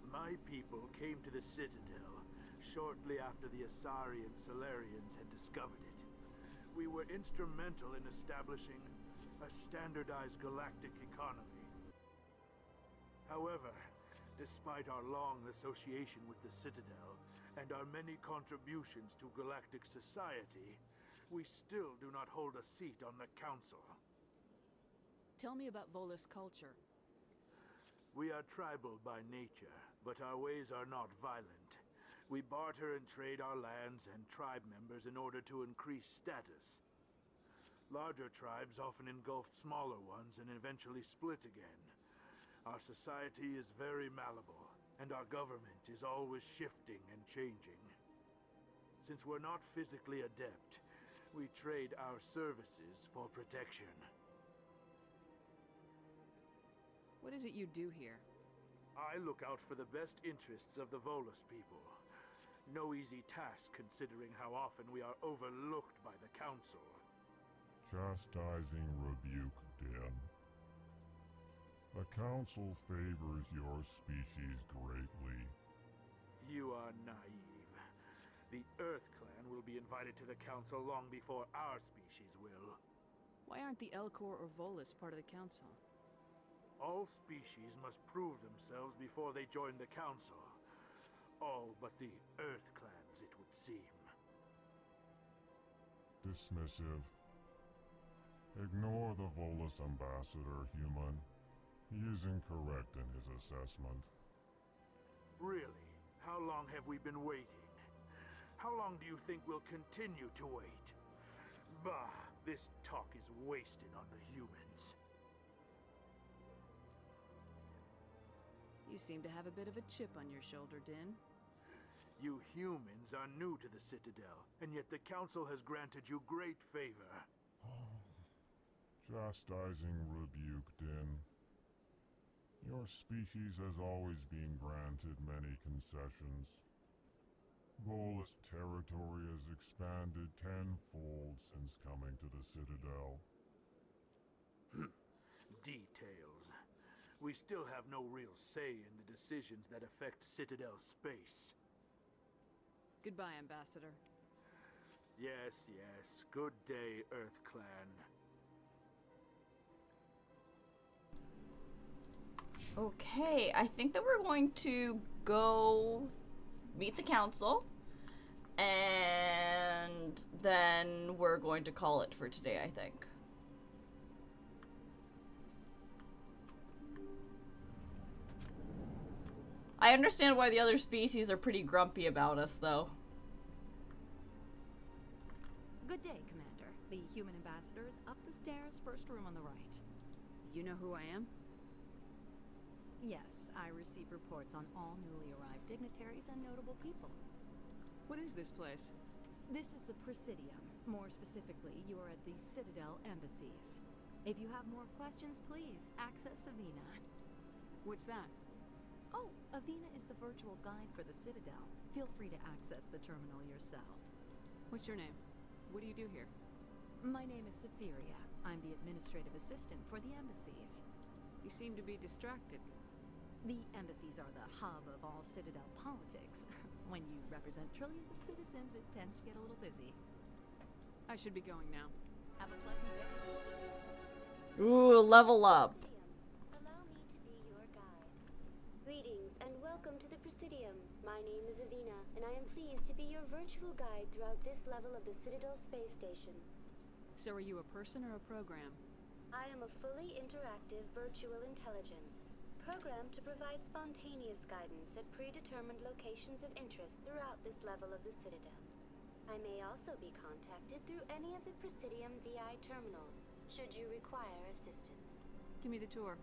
My people came to the Citadel shortly after the Asari and Solarians had discovered it. We were instrumental in establishing a standardized galactic economy. However, despite our long association with the Citadel and our many contributions to galactic society, we still do not hold a seat on the Council. Tell me about Volus culture. We are tribal by nature, but our ways are not violent. We barter and trade our lands and tribe members in order to increase status. Larger tribes often engulf smaller ones and eventually split again. Our society is very malleable, and our government is always shifting and changing. Since we're not physically adept, we trade our services for protection. What is it you do here? I look out for the best interests of the Volus people. No easy task considering how often we are overlooked by the Council. Chastising rebuke, Din. The Council favors your species greatly. You are naive. The Earth Clan will be invited to the Council long before our species will. Why aren't the Elcor or Volus part of the Council? All species must prove themselves before they join the Council. All but the Earth Clans, it would seem. Dismissive. Ignore the Volus ambassador, human. He is incorrect in his assessment. Really? How long have we been waiting? How long do you think we'll continue to wait? Bah, this talk is wasted on the humans. You seem to have a bit of a chip on your shoulder, Din. You humans are new to the Citadel, and yet the Council has granted you great favor. Chastising rebuke, Din. Your species has always been granted many concessions. Bolus territory has expanded tenfold since coming to the Citadel. Details. We still have no real say in the decisions that affect Citadel space. Goodbye, Ambassador. Yes, yes. Good day, Earth Clan. Okay, I think that we're going to go meet the council, and then we're going to call it for today, I think. I understand why the other species are pretty grumpy about us, though. Good day, Commander. The human ambassador is up the stairs, first room on the right. You know who I am? Yes, I receive reports on all newly arrived dignitaries and notable people. What is this place? This is the Presidium. More specifically, you are at the Citadel embassies. If you have more questions, please access Avina. What's that? Oh, Avina is the virtual guide for the Citadel. Feel free to access the terminal yourself. What's your name? What do you do here? My name is Safiria. I'm the administrative assistant for the embassies. You seem to be distracted. The embassies are the hub of all Citadel politics. When you represent trillions of citizens, it tends to get a little busy. I should be going now. Have a pleasant day. Ooh, level up. Allow me to be your guide. Greetings and welcome to the Presidium. My name is Avina, and I am pleased to be your virtual guide throughout this level of the Citadel space station. So are you a person or a program? I am a fully interactive virtual intelligence, programmed to provide spontaneous guidance at predetermined locations of interest throughout this level of the Citadel. I may also be contacted through any of the Presidium VI terminals, should you require assistance. Give me the tour.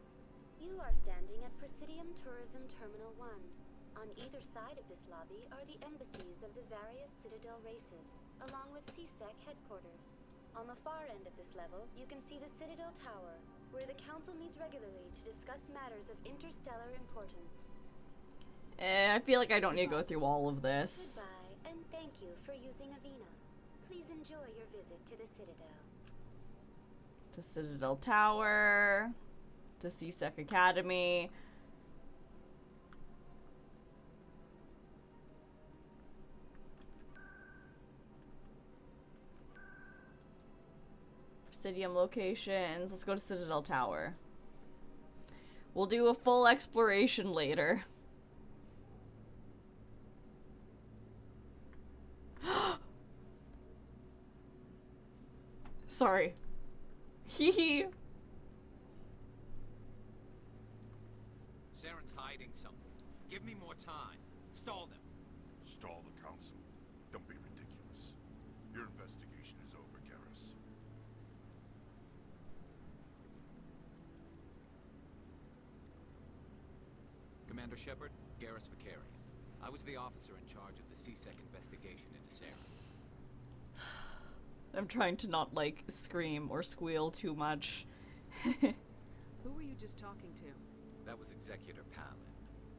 You are standing at Presidium Tourism Terminal 1. On either side of this lobby are the embassies of the various Citadel races, along with CSEC headquarters. On the far end of this level, you can see the Citadel Tower, where the Council meets regularly to discuss matters of interstellar importance. I feel like I don't need to go through all of this. Goodbye, and thank you for using Avina. Please enjoy your visit to the Citadel. To Citadel Tower, to CSEC Academy. Presidium locations. Let's go to Citadel Tower. We'll do a full exploration later. Sorry. Hee. Saren's hiding something. Give me more time. Stall them. Stall the Council? Don't be ridiculous. Your investigation is over, Garrus. Commander Shepard, Garrus Vicarian. I was the officer in charge of the CSEC investigation into Saren. I'm trying to not, like, scream or squeal too much. Who were you just talking to? That was Executor Palin,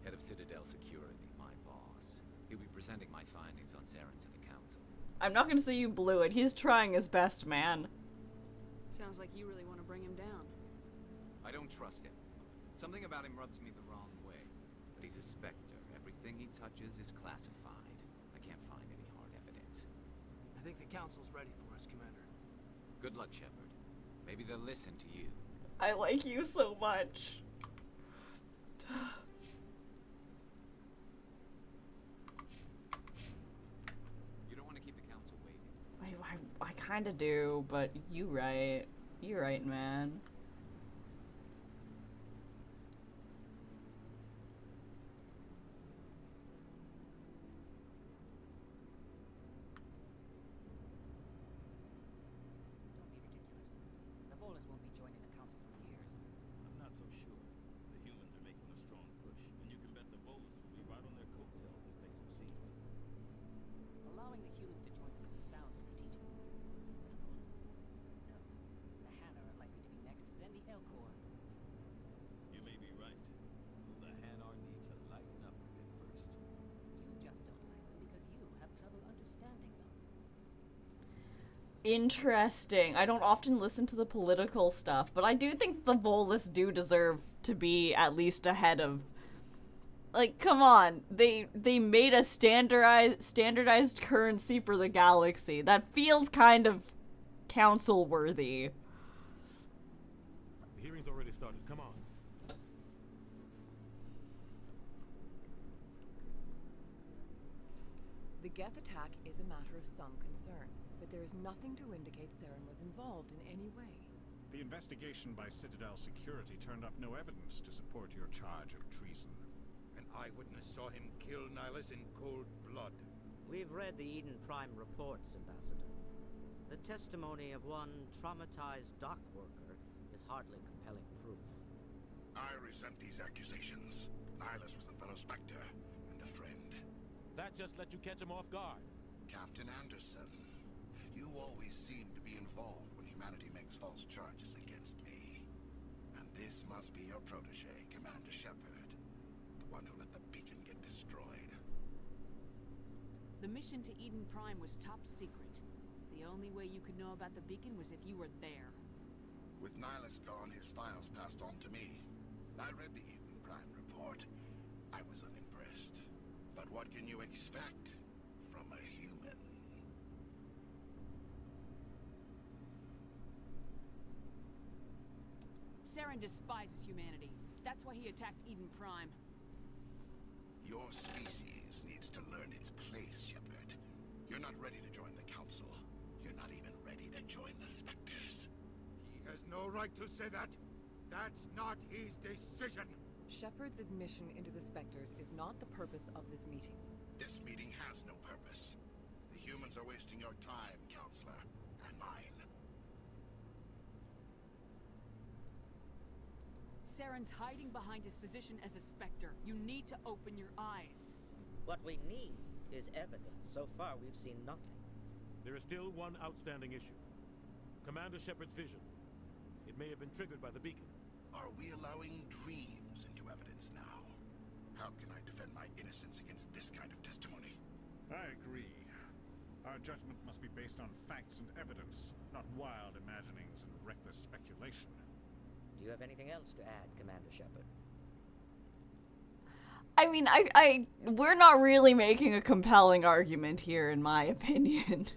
head of Citadel Security, my boss. He'll be presenting my findings on Saren to the Council. I'm not gonna say you blew it. He's trying his best, man. Sounds like you really want to bring him down. I don't trust him. Something about him rubs me the wrong way. But he's a Spectre. Everything he touches is classified. I can't find any hard evidence. I think the Council's ready for us, Commander. Good luck, Shepard. Maybe they'll listen to you. I like you so much. You don't want to keep the Council waiting. I kinda do, but you right. You're right, man. Volus won't be joining the Council for years. I'm not so sure. The humans are making a strong push, and you interesting. I don't often listen to the political stuff, but I do think the Volus do deserve to be at least ahead of. Like, come on, they made a standardized currency for the galaxy. That feels kind of council worthy. The hearing's already started. Come on. The Geth attack is a matter of some concern, but there is nothing to indicate Saren was involved in any way. The investigation by Citadel Security turned up no evidence to support your charge of treason. An eyewitness saw him kill Nihilus in cold blood. We've read the Eden Prime reports, Ambassador. The testimony of one traumatized dock worker is hardly compelling proof. I resent these accusations. Nihilus was a fellow Spectre and a friend. That just let you catch him off guard. Captain Anderson, you always seem to be involved when humanity makes false charges against me. And this must be your protege, Commander Shepard. The one who let the beacon get destroyed. The mission to Eden Prime was top secret. The only way you could know about the beacon was if you were there. With Nihilus gone, his files passed on to me. I read the Eden Prime report. I was unimpressed. But what can you expect from a human? Saren despises humanity. That's why he attacked Eden Prime. Your species needs to learn its place, Shepard. You're not ready to join the Council. You're not even ready to join the Spectres. He has no right to say that. That's not his decision. Shepard's admission into the Spectres is not the purpose of this meeting. This meeting has no purpose. The humans are wasting your time, Counselor, and mine. Saren's hiding behind his position as a Spectre. You need to open your eyes. What we need is evidence. So far, we've seen nothing. There is still one outstanding issue. Commander Shepard's vision. It may have been triggered by the beacon. Are we allowing dreams into evidence now? How can I defend my innocence against this kind of testimony? I agree. Our judgment must be based on facts and evidence, not wild imaginings and reckless speculation. Do you have anything else to add, Commander Shepard? I mean, we're not really making a compelling argument here, in my opinion.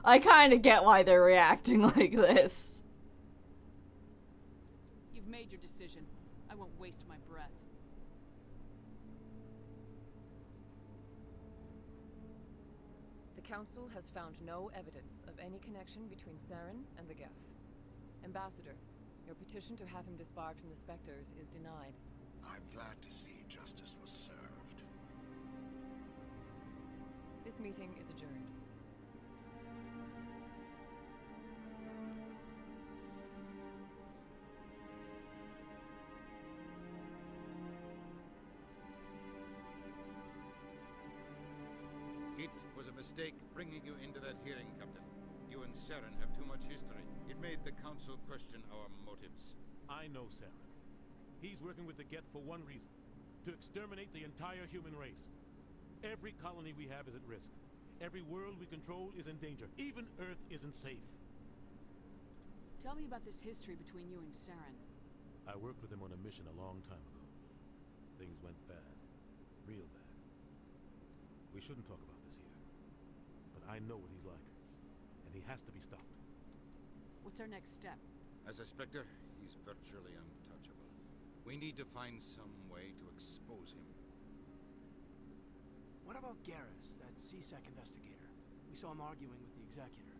I kind of get why they're reacting like this. You've made your decision. I won't waste my breath. The Council has found no evidence of any connection between Saren and the Geth. Ambassador, your petition to have him disbarred from the Spectres is denied. I'm glad to see justice was served. This meeting is adjourned. It was a mistake bringing you into that hearing, Captain. You and Saren have too much history. It made the Council question our motives. I know Saren. He's working with the Geth for one reason. To exterminate the entire human race. Every colony we have is at risk. Every world we control is in danger. Even Earth isn't safe. Tell me about this history between you and Saren. I worked with him on a mission a long time ago. Things went bad. Real bad. We shouldn't talk about this here. But I know what he's like. And he has to be stopped. What's our next step? As a Spectre, he's virtually untouchable. We need to find some way to expose him. What about Garrus, that CSEC investigator? We saw him arguing with the Executor.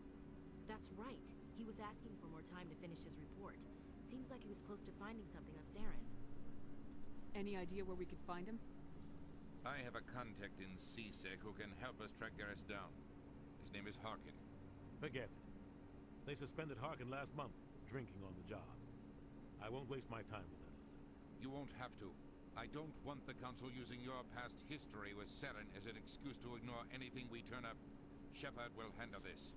That's right. He was asking for more time to finish his report. Seems like he was close to finding something on Saren. Any idea where we could find him? I have a contact in CSEC who can help us track Garrus down. His name is Harkin. Forget it. They suspended Harkin last month, drinking on the job. I won't waste my time with that, Lizard. You won't have to. I don't want the Council using your past history with Saren as an excuse to ignore anything we turn up. Shepard will handle this.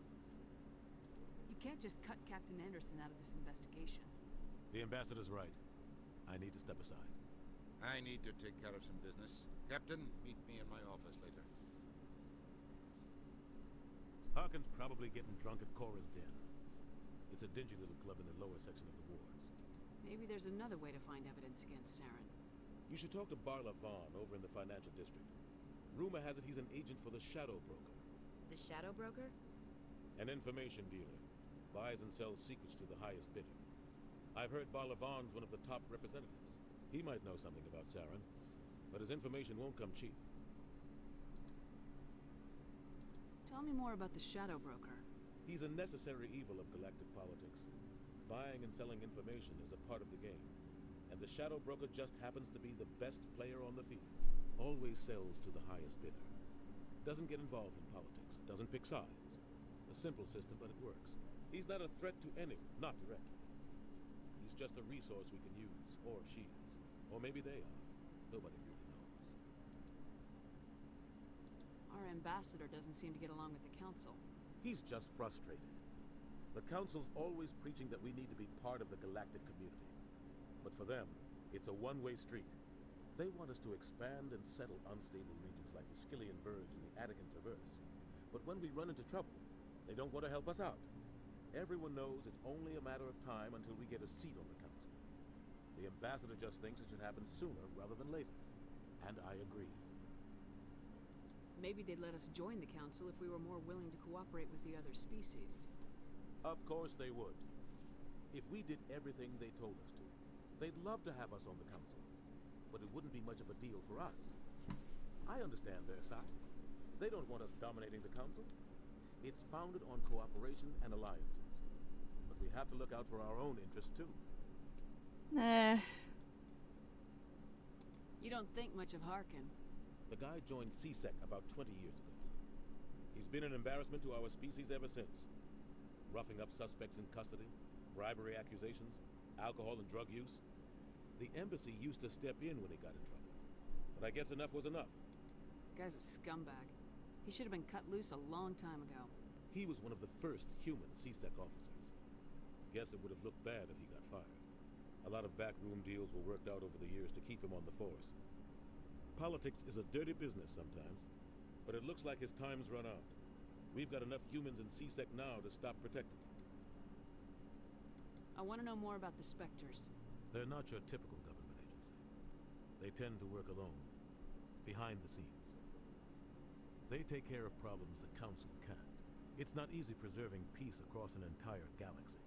You can't just cut Captain Anderson out of this investigation. The Ambassador's right. I need to step aside. I need to take care of some business. Captain, meet me in my office later. Harkin's probably getting drunk at Cora's Den. It's a dingy little club in the lower section of the wards. Maybe there's another way to find evidence against Saren. You should talk to Barla Vaughn over in the financial district. Rumor has it he's an agent for the Shadow Broker. The Shadow Broker? An information dealer. Buys and sells secrets to the highest bidder. I've heard Barla Vaughn's one of the top representatives. He might know something about Saren, but his information won't come cheap. Tell me more about the Shadow Broker. He's a necessary evil of galactic politics. Buying and selling information is a part of the game. And the Shadow Broker just happens to be the best player on the field. Always sells to the highest bidder. Doesn't get involved in politics. Doesn't pick sides. A simple system, but it works. He's not a threat to anyone, not directly. He's just a resource we can use, or she is. Or maybe they are. Nobody really knows. Our ambassador doesn't seem to get along with the council. He's just frustrated. The council's always preaching that we need to be part of the galactic community. But for them, it's a one-way street. They want us to expand and settle unstable regions like the Skillian Verge and the Attican Traverse. But when we run into trouble, they don't want to help us out. Everyone knows it's only a matter of time until we get a seat on the council. The ambassador just thinks it should happen sooner rather than later. And I agree. Maybe they'd let us join the council if we were more willing to cooperate with the other species. Of course they would. If we did everything they told us to, they'd love to have us on the council. But it wouldn't be much of a deal for us. I understand their side. They don't want us dominating the council. It's founded on cooperation and alliances. But we have to look out for our own interests too. You don't think much of Harkin. The guy joined CSEC about 20 years ago. He's been an embarrassment to our species ever since. Roughing up suspects in custody, bribery accusations, alcohol and drug use. The embassy used to step in when he got in trouble. But I guess enough was enough. Guy's a scumbag. He should have been cut loose a long time ago. He was one of the first human CSEC officers. Guess it would have looked bad if he got fired. A lot of backroom deals were worked out over the years to keep him on the force. Politics is a dirty business sometimes, but it looks like his time's run out. We've got enough humans in CSEC now to stop protecting him. I want to know more about the Spectres. They're not your typical government agency. They tend to work alone, behind the scenes. They take care of problems the Council can't. It's not easy preserving peace across an entire galaxy.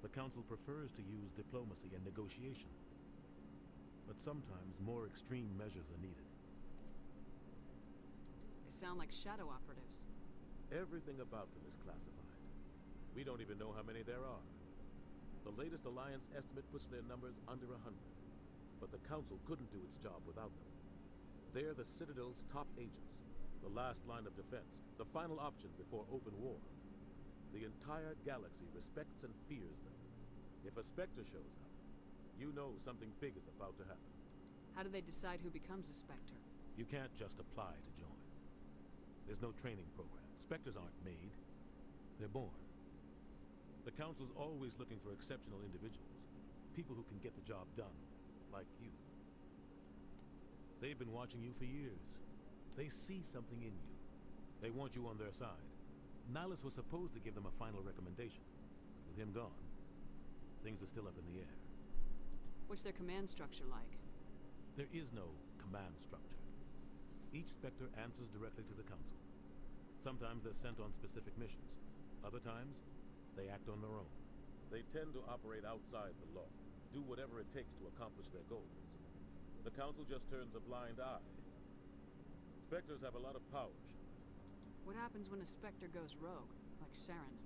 The Council prefers to use diplomacy and negotiation. But sometimes more extreme measures are needed. They sound like shadow operatives. Everything about them is classified. We don't even know how many there are. The latest Alliance estimate puts their numbers under 100. But the Council couldn't do its job without them. They're the Citadel's top agents, the last line of defense, the final option before open war. The entire galaxy respects and fears them. If a Spectre shows up, you know something big is about to happen. How do they decide who becomes a Spectre? You can't just apply to join. There's no training program. Spectres aren't made. They're born. The Council's always looking for exceptional individuals. People who can get the job done, like you. They've been watching you for years. They see something in you. They want you on their side. Nihilus was supposed to give them a final recommendation. But with him gone, things are still up in the air. What's their command structure like? There is no command structure. Each Spectre answers directly to the Council. Sometimes they're sent on specific missions. Other times, they act on their own. They tend to operate outside the law, do whatever it takes to accomplish their goals. The Council just turns a blind eye. Spectres have a lot of power, Shepard. What happens when a Spectre goes rogue, like Saren?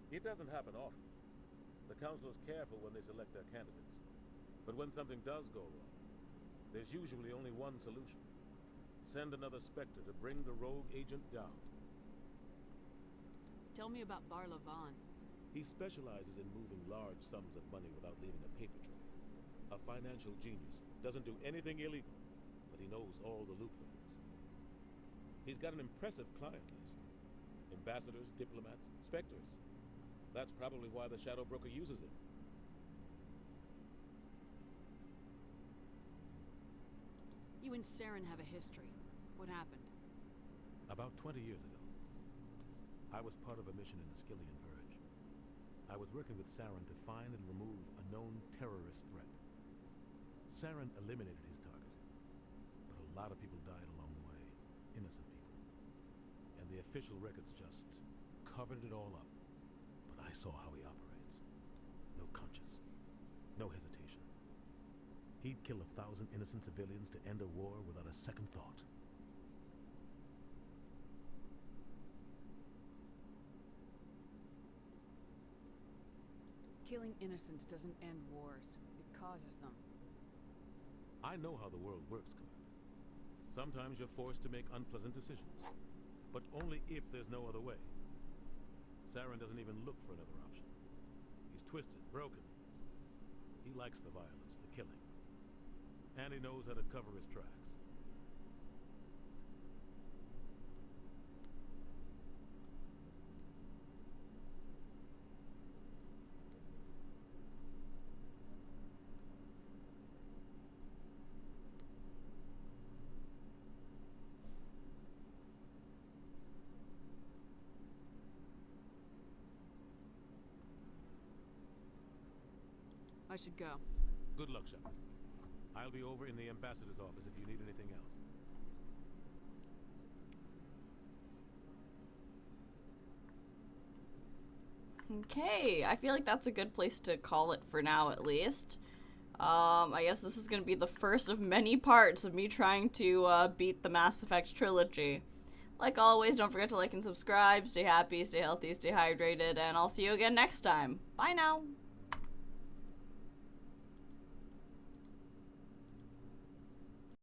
It doesn't happen often. The Council is careful when they select their candidates. But when something does go wrong, there's usually only one solution. Send another Spectre to bring the rogue agent down. Tell me about Barla Vaughn. He specializes in moving large sums of money without leaving a paper trail. A financial genius. Doesn't do anything illegal, but he knows all the loopholes. He's got an impressive client list. Ambassadors, diplomats, Spectres. That's probably why the Shadow Broker uses him. You and Saren have a history. What happened? About 20 years ago, I was part of a mission in the Skillian Verge. I was working with Saren to find and remove a known terrorist threat. Saren eliminated his target, but a lot of people died along the way. Innocent people. And the official records just covered it all up. But I saw how he operates. No conscience. No hesitation. He'd kill 1,000 innocent civilians to end a war without a second thought. Killing innocents doesn't end wars. It causes them. I know how the world works, Commander. Sometimes you're forced to make unpleasant decisions. But only if there's no other way. Saren doesn't even look for another option. He's twisted, broken. He likes the violence, the killing. And he knows how to cover his tracks. I should go. Good luck, Shepard. I'll be over in the ambassador's office if you need anything else. Okay, I feel like that's a good place to call it for now, at least. I guess this is going to be the first of many parts of me trying to beat the Mass Effect trilogy. Like always, don't forget to like and subscribe. Stay happy, stay healthy, stay hydrated, and I'll see you again next time. Bye now!